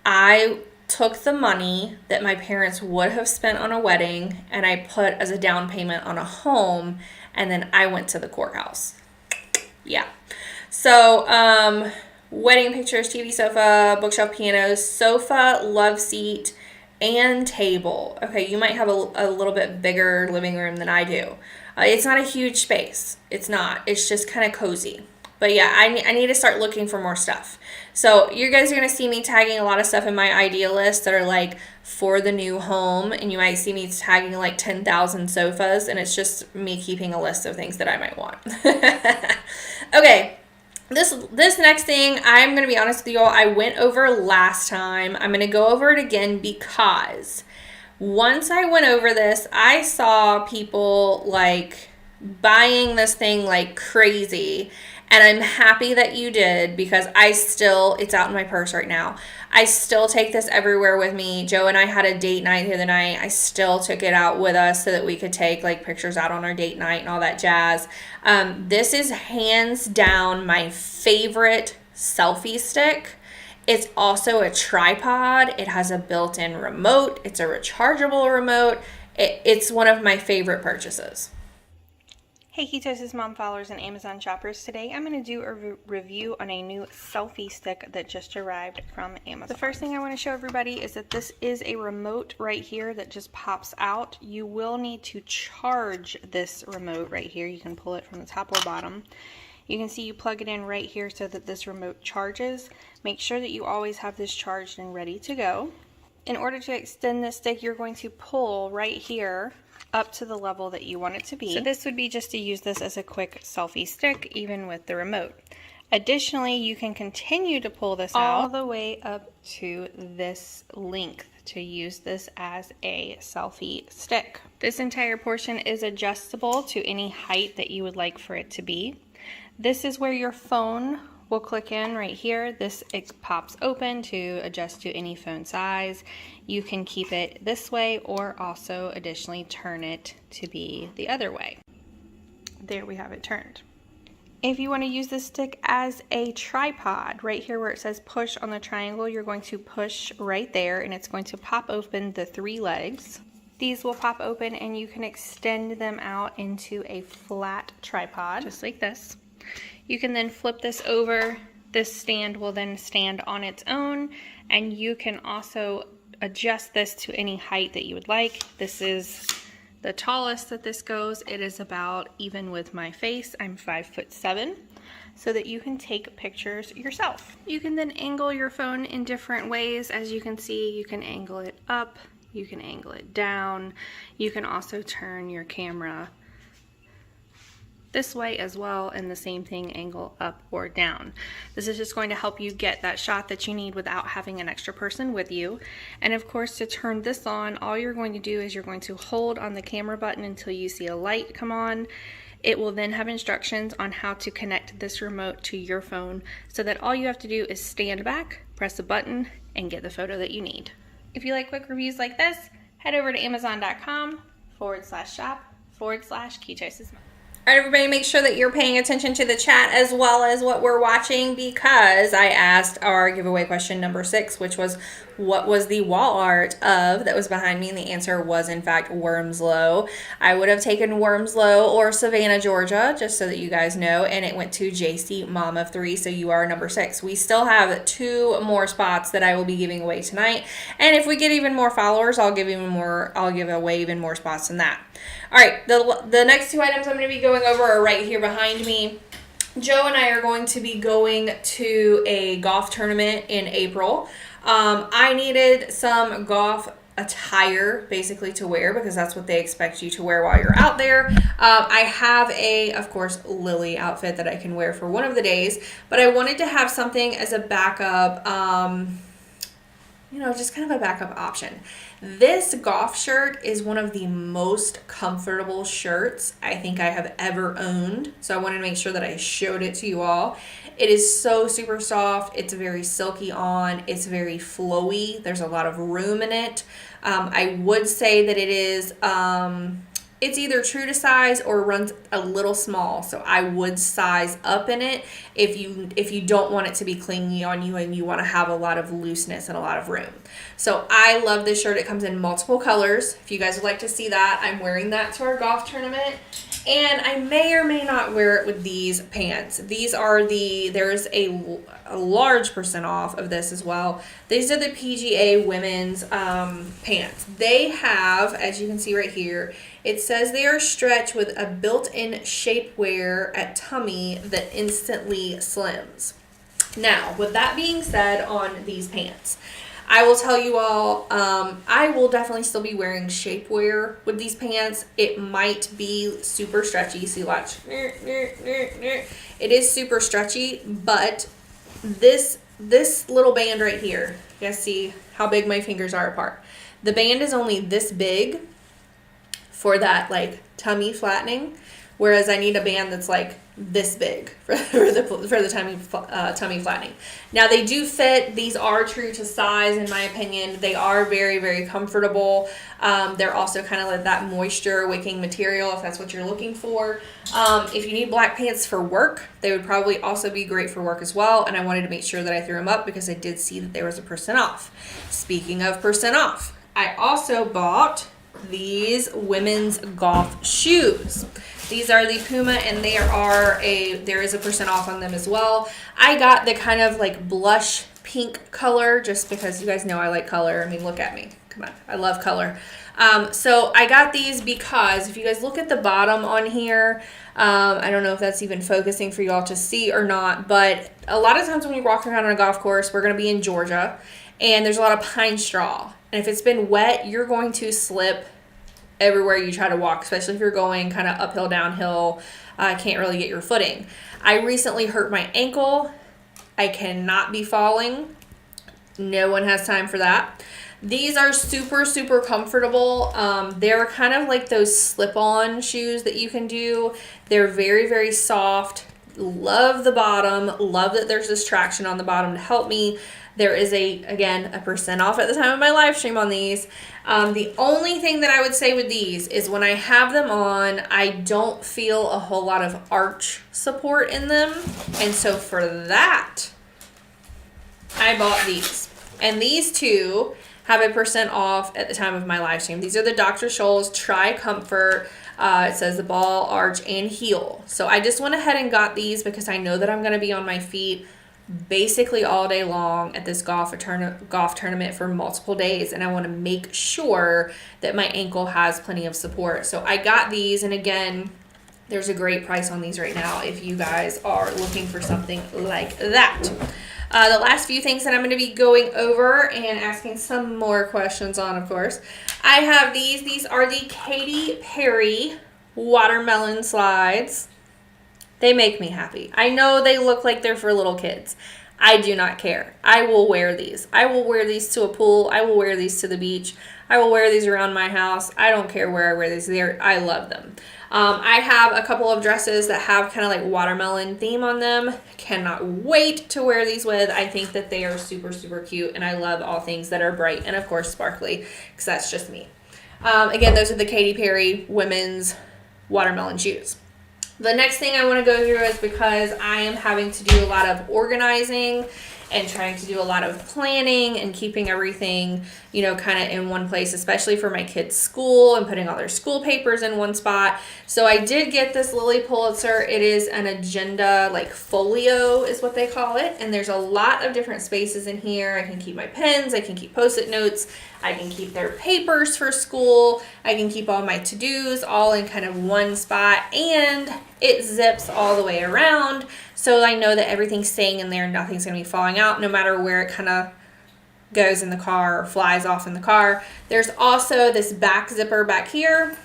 I took the money that my parents would have spent on a wedding and I put as a down payment on a home, and then I went to the courthouse. Yeah. So, wedding pictures, TV sofa, bookshelf, piano, sofa, love seat, and table. Okay, you might have a little bit bigger living room than I do. It's not a huge space. It's not. It's just kind of cozy. But yeah, I need to start looking for more stuff. So you guys are going to see me tagging a lot of stuff in my idea list that are like for the new home. And you might see me tagging like 10,000 sofas. And it's just me keeping a list of things that I might want. Okay. This next thing, I'm going to be honest with you all, I went over last time. I'm going to go over it again because once I went over this, I saw people like buying this thing like crazy. And I'm happy that you did because it's out in my purse right now. I still take this everywhere with me. Joe and I had a date night the other night. I still took it out with us so that we could take like pictures out on our date night and all that jazz. This is hands down my favorite selfie stick. It's also a tripod. It has a built-in remote. It's a rechargeable remote. It's one of my favorite purchases. Hey Ketosis Mom followers and Amazon shoppers, today I'm going to do a review on a new selfie stick that just arrived from Amazon. The first thing I want to show everybody is that this is a remote right here that just pops out. You will need to charge this remote right here. You can pull it from the top or bottom. You can see you plug it in right here so that this remote charges. Make sure that you always have this charged and ready to go. In order to extend this stick, you're going to pull right here up to the level that you want it to be. So this would be just to use this as a quick selfie stick, even with the remote. Additionally, you can continue to pull this all the way up to this length to use this as a selfie stick. This entire portion is adjustable to any height that you would like for it to be. This is where your phone will click in right here. It pops open to adjust to any phone size. You can keep it this way or also additionally turn it to be the other way. There we have it turned. If you want to use this stick as a tripod, right here where it says push on the triangle, you're going to push right there and it's going to pop open the 3 legs. These will pop open and you can extend them out into a flat tripod, just like this. You can then flip this over. This stand will then stand on its own, and you can also adjust this to any height that you would like. This is the tallest that this goes. It is about even with my face. I'm 5'7", so that you can take pictures yourself. You can then angle your phone in different ways. As you can see, you can angle it up, you can angle it down. You can also turn your camera this way as well, and the same thing, angle up or down. This is just going to help you get that shot that you need without having an extra person with you. And of course, to turn this on, all you're going to do is you're going to hold on the camera button until you see a light come on. It will then have instructions on how to connect this remote to your phone so that all you have to do is stand back, press a button, and get the photo that you need. If you like quick reviews like this, head over to amazon.com/shop/Ketosis. All right, everybody, make sure that you're paying attention to the chat as well as what we're watching, because I asked our giveaway question number 6, which was, what was the wall art of that was behind me? And the answer was, in fact, Wormslow. I would have taken Wormslow or Savannah, Georgia, just so that you guys know, and it went to JC Mom of 3, so you are number 6. We still have 2 more spots that I will be giving away tonight, and if we get even more followers, I'll give away even more spots than that. All right, the next 2 items I'm going to be going over are right here behind me. Joe and I are going to be going to a golf tournament in April. I needed some golf attire basically to wear because that's what they expect you to wear while you're out there. I have of course, Lily outfit that I can wear for one of the days, but I wanted to have something as a backup, just kind of a backup option. This golf shirt is one of the most comfortable shirts I think I have ever owned, so I wanted to make sure that I showed it to you all. It is so super soft. It's very silky on. It's very flowy. There's a lot of room in it. I would say that it is, it's either true to size or runs a little small. So I would size up in it if you don't want it to be clingy on you and you want to have a lot of looseness and a lot of room. So I love this shirt. It comes in multiple colors. If you guys would like to see that, I'm wearing that to our golf tournament. And I may or may not wear it with these pants. These are there's a large % off of this as well. These are the PGA women's pants. They have, as you can see right here, it says they are stretch with a built-in shapewear at tummy that instantly slims. Now, with that being said on these pants, I will tell you all, I will definitely still be wearing shapewear with these pants. It might be super stretchy. See, watch. It is super stretchy, but this little band right here, you guys see how big my fingers are apart. The band is only this big for that like tummy flattening, whereas I need a band that's like this big for the tummy flattening. Now they do fit. These are true to size in my opinion. They are very, very comfortable. They're also kind of like that moisture wicking material if that's what you're looking for. If you need black pants for work, they would probably also be great for work as well. And I wanted to make sure that I threw them up because I did see that there was a % off. Speaking of % off, I also bought these women's golf shoes. These are the Puma, and there is a % off on them as well. I got the kind of like blush pink color just because you guys know I like color. I mean, look at me. Come on. I love color. So I got these because if you guys look at the bottom on here, I don't know if that's even focusing for you all to see or not, but a lot of times when we walk around on a golf course, we're going to be in Georgia, and there's a lot of pine straw. And if it's been wet, you're going to slip everywhere you try to walk, especially if you're going kind of uphill, downhill, can't really get your footing. I recently hurt my ankle. I cannot be falling. No one has time for that. These are super, super comfortable. They're kind of like those slip-on shoes that you can do. They're very, very soft. Love the bottom. Love that there's this traction on the bottom to help me. There is again, a % off at the time of my live stream on these. The only thing that I would say with these is when I have them on, I don't feel a whole lot of arch support in them. And so for that, I bought these. And these two have a % off at the time of my live stream. These are the Dr. Scholl's Tri Comfort. It says the ball, arch, and heel. So I just went ahead and got these because I know that I'm going to be on my feet basically all day long at this golf tournament for multiple days, and I want to make sure that my ankle has plenty of support. So I got these, and again, there's a great price on these right now if you guys are looking for something like that. The last few things that I'm going to be going over and asking some more questions on, of course, I have these. These are the Katy Perry watermelon slides. They make me happy. I know they look like they're for little kids. I do not care. I will wear these. I will wear these to a pool. I will wear these to the beach. I will wear these around my house. I don't care where I wear these. I love them. I have a couple of dresses that have kind of like watermelon theme on them. Cannot wait to wear these with. I think that they are super, super cute, and I love all things that are bright and, of course, sparkly, because that's just me. Again, those are the Katy Perry women's watermelon shoes. The next thing I want to go through is because I am having to do a lot of organizing and trying to do a lot of planning and keeping everything, kind of in one place, especially for my kids' school and putting all their school papers in one spot. So I did get this Lilly Pulitzer. It is an agenda, like folio is what they call it. And there's a lot of different spaces in here. I can keep my pens. I can keep Post-it notes. I can keep their papers for school. I can keep all my to-dos all in kind of one spot. And it zips all the way around. So I know that everything's staying in there and nothing's going to be falling out no matter where it kind of goes in the car or flies off in the car. There's also this back zipper back here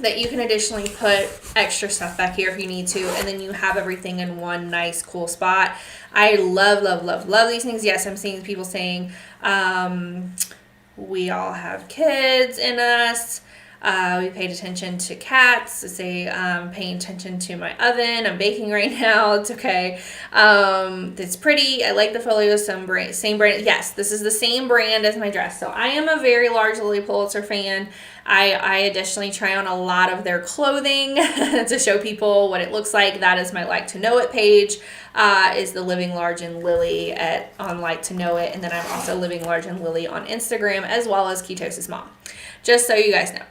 that you can additionally put extra stuff back here if you need to, and then you have everything in one nice cool spot. I love, love, love, love these things. Yes, I'm seeing people saying we all have kids in us. We paid attention to cats. Say, paying attention to my oven. I'm baking right now. It's okay. It's pretty. I like the folios. Same brand. Yes, this is the same brand as my dress. So I am a very large Lilly Pulitzer fan. I additionally try on a lot of their clothing to show people what it looks like. That is my Like to Know It page, is the Living Large in Lily on Like to Know It. And then I'm also Living Large in Lily on Instagram, as well as Ketosis Mom, just so you guys know.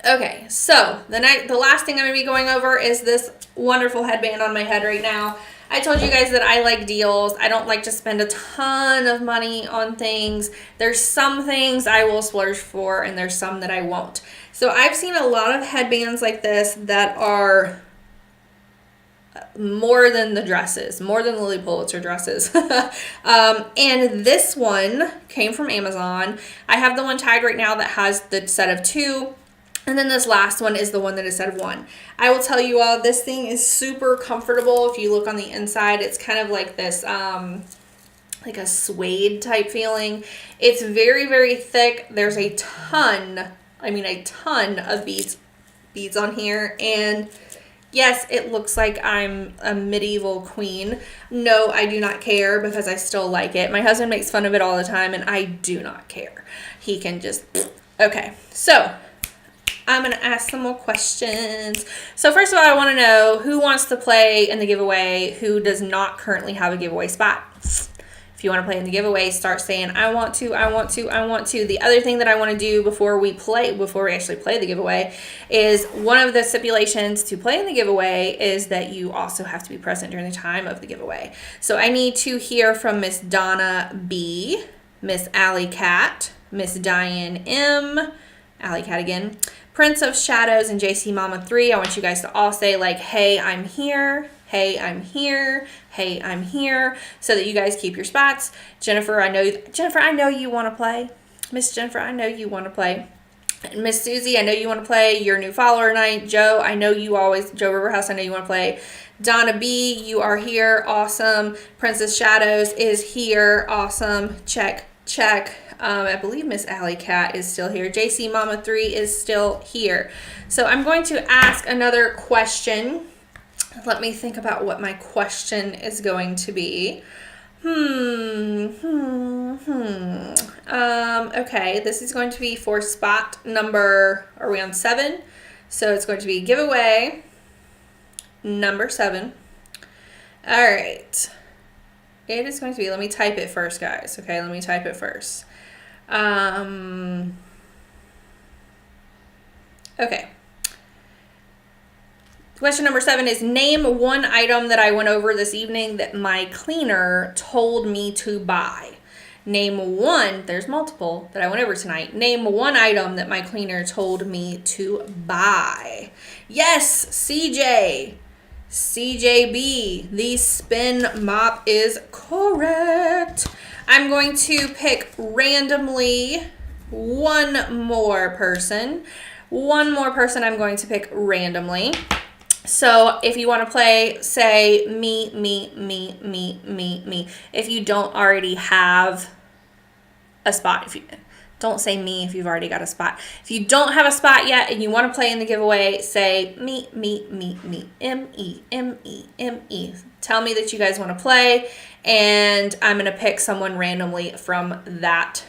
Okay, so the last thing I'm going to be going over is this wonderful headband on my head right now. I told you guys that I like deals. I don't like to spend a ton of money on things. There's some things I will splurge for, and there's some that I won't. So I've seen a lot of headbands like this that are more than the dresses, more than Lilly Pulitzer dresses. And this one came from Amazon. I have the one tagged right now that has the set of 2. And then this last one is the one that is set of 1. I will tell you all, this thing is super comfortable. If you look on the inside, it's kind of like this, like a suede type feeling. It's very, very thick. There's a ton of beads on here. And yes, it looks like I'm a medieval queen. No, I do not care, because I still like it. My husband makes fun of it all the time, and I do not care. He can just, okay. So I'm going to ask some more questions. So first of all, I want to know who wants to play in the giveaway, who does not currently have a giveaway spot. If you want to play in the giveaway, start saying, I want to, I want to, I want to. The other thing that I want to do before we actually play the giveaway, is one of the stipulations to play in the giveaway is that you also have to be present during the time of the giveaway. So I need to hear from Miss Donna B, Miss Alley Cat, Miss Diane M, Alley Cat again, Prince of Shadows, and JC Mama 3. I want you guys to all say, like, hey, I'm here. Hey, I'm here. Hey, I'm here. So that you guys keep your spots. Jennifer, I know you want to play. Miss Jennifer, I know you want to play. Miss Susie, I know you want to play. You're a new follower tonight. Joe, Joe Riverhouse, I know you want to play. Donna B, you are here. Awesome. Princess Shadows is here. Awesome. Check. I believe Miss Alley Cat is still here. JC Mama 3 is still here. So I'm going to ask another question. Let me think about what my question is going to be. Okay, this is going to be for spot number, are we on 7? So it's going to be giveaway number 7. All right. It is going to be, let me type it first, guys. Okay, let me type it first. Okay. Question number 7 is, name one item that I went over this evening that my cleaner told me to buy. Name one, there's multiple that I went over tonight. Name one item that my cleaner told me to buy. Yes, CJB, the spin mop is correct. I'm going to pick randomly one more person. I'm going to pick randomly. So if you want to play, say me. If you don't already have a spot, don't say me if you've already got a spot. If you don't have a spot yet and you want to play in the giveaway, say me, M-E. Tell me that you guys want to play, and I'm going to pick someone randomly from that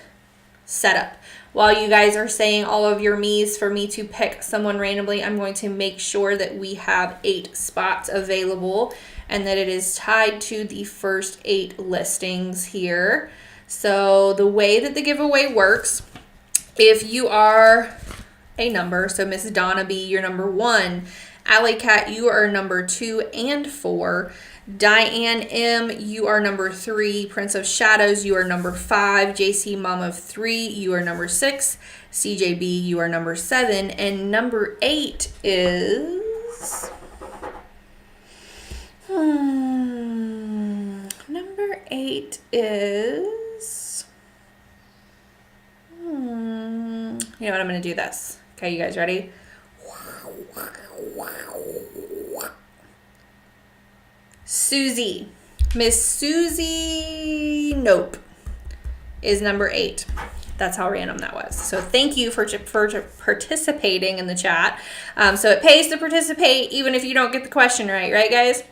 setup. While you guys are saying all of your me's for me to pick someone randomly, I'm going to make sure that we have 8 spots available and that it is tied to the first 8 listings here. So the way that the giveaway works, if you are a number, so Miss Donna B, you're number 1, Alley Cat, you are number 2 and 4, Diane M, you are number 3, Prince of Shadows, you are number 5, JC Mom of 3, you are number 6, CJB, you are number 7, and number 8 is... Number 8 is... You know what, I'm going to do this. Okay, you guys ready? Susie. Miss Susie Nope is number 8. That's how random that was. So thank you for participating in the chat. So it pays to participate even if you don't get the question right, guys?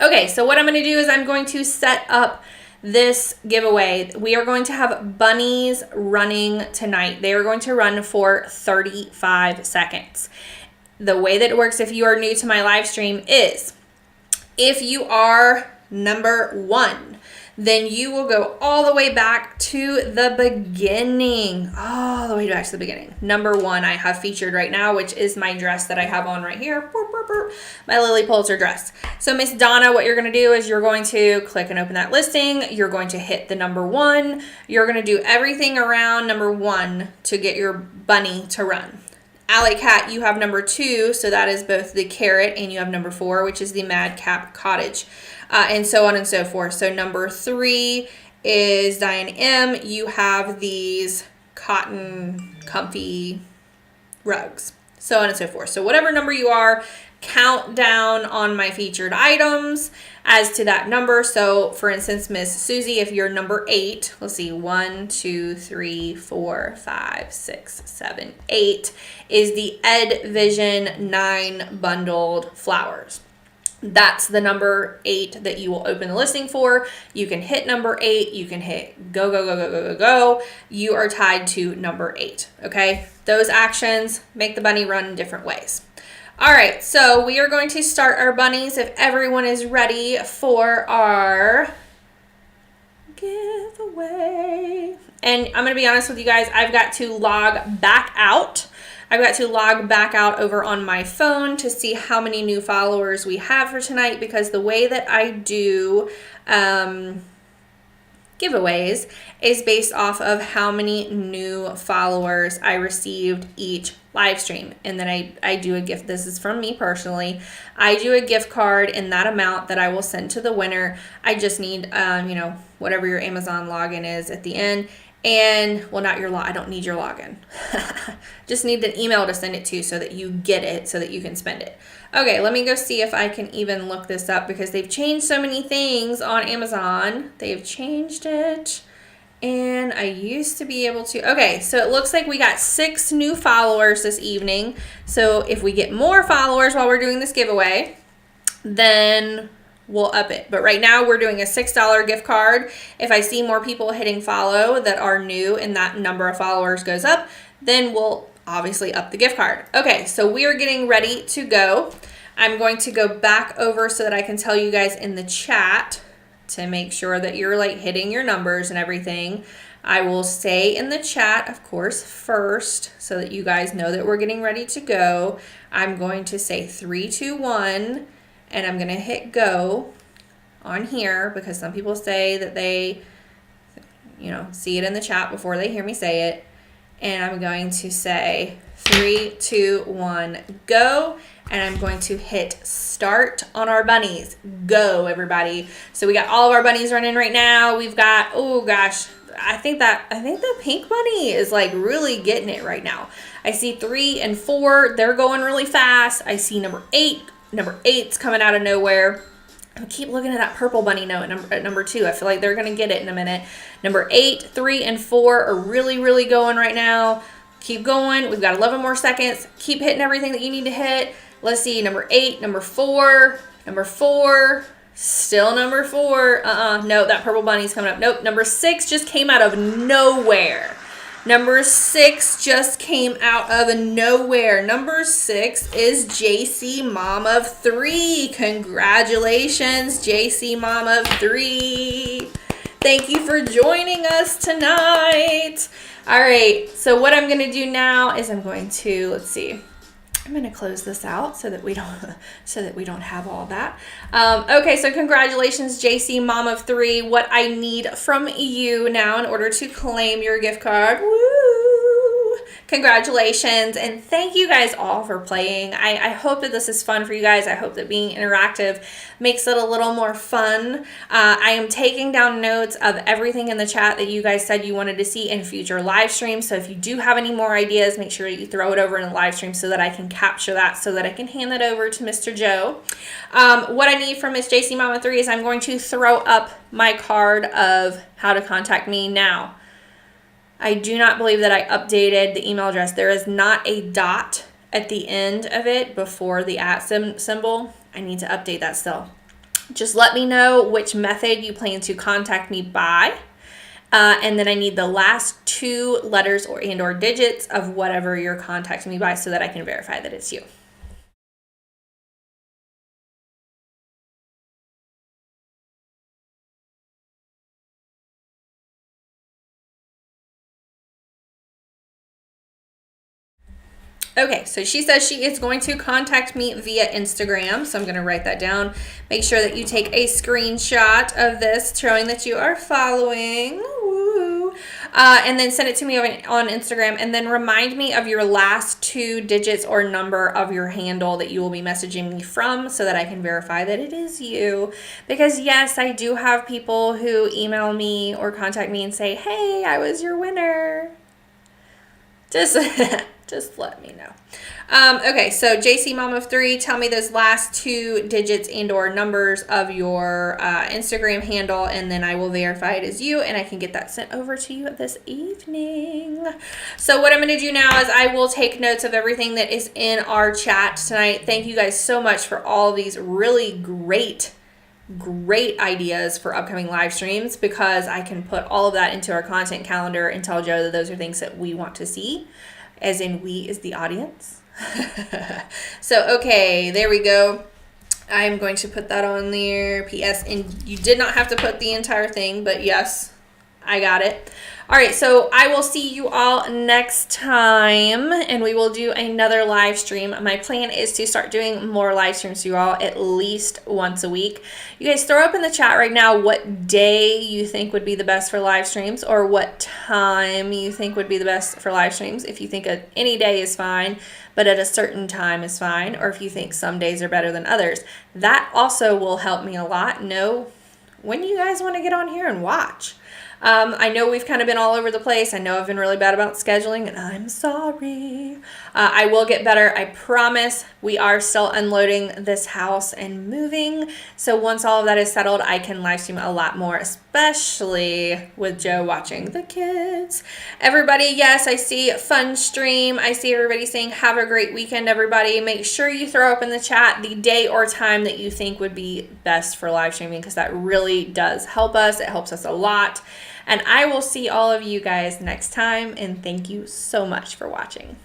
Okay, so what I'm going to do is I'm going to set up this giveaway. We are going to have bunnies running tonight. They are going to run for 35 seconds. The way that it works if you are new to my live stream is if you are number 1, then you will go all the way back to the beginning. All the way back to the beginning. Number 1 I have featured right now, which is my dress that I have on right here. My Lily Pulitzer dress. So Miss Donna, what you're going to do is you're going to click and open that listing. You're going to hit the number 1. You're going to do everything around number 1 to get your bunny to run. Alley Cat, you have number 2, so that is both the carrot, and you have number 4, which is the Madcap Cottage. And so on and so forth. So number 3 is Diane M. You have these cotton comfy rugs, so on and so forth. So whatever number you are, count down on my featured items as to that number. So for instance, Miss Susie, if you're number 8, let's see, 1, 2, 3, 4, 5, 6, 7, 8 is the Ed Vision 9 bundled flowers. That's the number 8 that you will open the listing for. You can hit number 8. You can hit go, go, go, go, go, go, go. You are tied to number 8, okay? Those actions make the bunny run in different ways. All right, so we are going to start our bunnies if everyone is ready for our giveaway. And I'm going to be honest with you guys, I've got to log back out. I've got to log back out over on my phone to see how many new followers we have for tonight, because the way that I do giveaways is based off of how many new followers I received each live stream. And then I do a gift. This is from me personally. I do a gift card in that amount that I will send to the winner. I just need, whatever your Amazon login is at the end. And, well, not your I don't need your login. Just need an email to send it to so that you get it, so that you can spend it. Okay, let me go see if I can even look this up, because they've changed so many things on Amazon. They've changed it. And I used to be able to. Okay, so it looks like we got 6 new followers this evening. So if we get more followers while we're doing this giveaway, then we'll up it. But right now we're doing a $6 gift card. If I see more people hitting follow that are new and that number of followers goes up, then we'll obviously up the gift card. Okay, so we are getting ready to go. I'm going to go back over so that I can tell you guys in the chat to make sure that you're like hitting your numbers and everything. I will say in the chat, of course, first, so that you guys know that we're getting ready to go. I'm going to say 3, 2, 1. And I'm going to hit go on here, because some people say that they, see it in the chat before they hear me say it. And I'm going to say 3, 2, 1, go. And I'm going to hit start on our bunnies. Go, everybody. So we got all of our bunnies running right now. We've got, oh gosh, I think the pink bunny is like really getting it right now. I see 3 and 4. They're going really fast. I see number 8. Number 8's coming out of nowhere. I keep looking at that purple bunny note at number 2. I feel like they're going to get it in a minute. Number 8, 3, and 4 are really, really going right now. Keep going. We've got 11 more seconds. Keep hitting everything that you need to hit. Let's see. Number 8, number 4, number 4. Still number 4. No, that purple bunny's coming up. Nope. Number 6 just came out of nowhere. Number 6 just came out of nowhere. Number 6 is JC Mom of 3. Congratulations, JC Mom of 3. Thank you for joining us tonight. All right, so what I'm going to do now is I'm going to, let's see. I'm going to close this out so that we don't have all that. Okay, so congratulations, JC Mom of 3. What I need from you now in order to claim your gift card. Woo! Congratulations, and thank you guys all for playing. I hope that this is fun for you guys. I hope that being interactive makes it a little more fun. I am taking down notes of everything in the chat that you guys said you wanted to see in future live streams. So if you do have any more ideas, make sure you throw it over in the live stream so that I can capture that, so that I can hand that over to Mr. Joe. What I need from Miss JC Mama 3 is I'm going to throw up my card of how to contact me now. I do not believe that I updated the email address. There is not a dot at the end of it before the @ symbol. I need to update that still. Just let me know which method you plan to contact me by. And then I need the last 2 letters or digits of whatever you're contacting me by so that I can verify that it's you. Okay, so she says she is going to contact me via Instagram. So I'm going to write that down. Make sure that you take a screenshot of this showing that you are following. Woo. And then send it to me on Instagram. And then remind me of your last 2 digits or number of your handle that you will be messaging me from so that I can verify that it is you. Because yes, I do have people who email me or contact me and say, hey, I was your winner. Just let me know. Okay, so JC Mom of 3, tell me those last 2 digits or numbers of your Instagram handle, and then I will verify it as you, and I can get that sent over to you this evening. So what I'm going to do now is I will take notes of everything that is in our chat tonight. Thank you guys so much for all these really great ideas for upcoming live streams, because I can put all of that into our content calendar and tell Joe that those are things that we want to see, as in we is the audience. So, okay, there we go. I'm going to put that on there. PS, and you did not have to put the entire thing, but yes, I got it. All right, so I will see you all next time, and we will do another live stream. My plan is to start doing more live streams to you all at least once a week. You guys throw up in the chat right now what day you think would be the best for live streams, or what time you think would be the best for live streams. If you think any day is fine, but at a certain time is fine, or if you think some days are better than others. That also will help me a lot know when you guys want to get on here and watch. I know we've kind of been all over the place. I know I've been really bad about scheduling, and I'm sorry. I will get better. I promise. We are still unloading this house and moving. So once all of that is settled, I can live stream a lot more, especially with Joe watching the kids. Everybody, yes, I see fun stream. I see everybody saying have a great weekend, everybody. Make sure you throw up in the chat the day or time that you think would be best for live streaming, because that really does help us. It helps us a lot. And I will see all of you guys next time, and thank you so much for watching.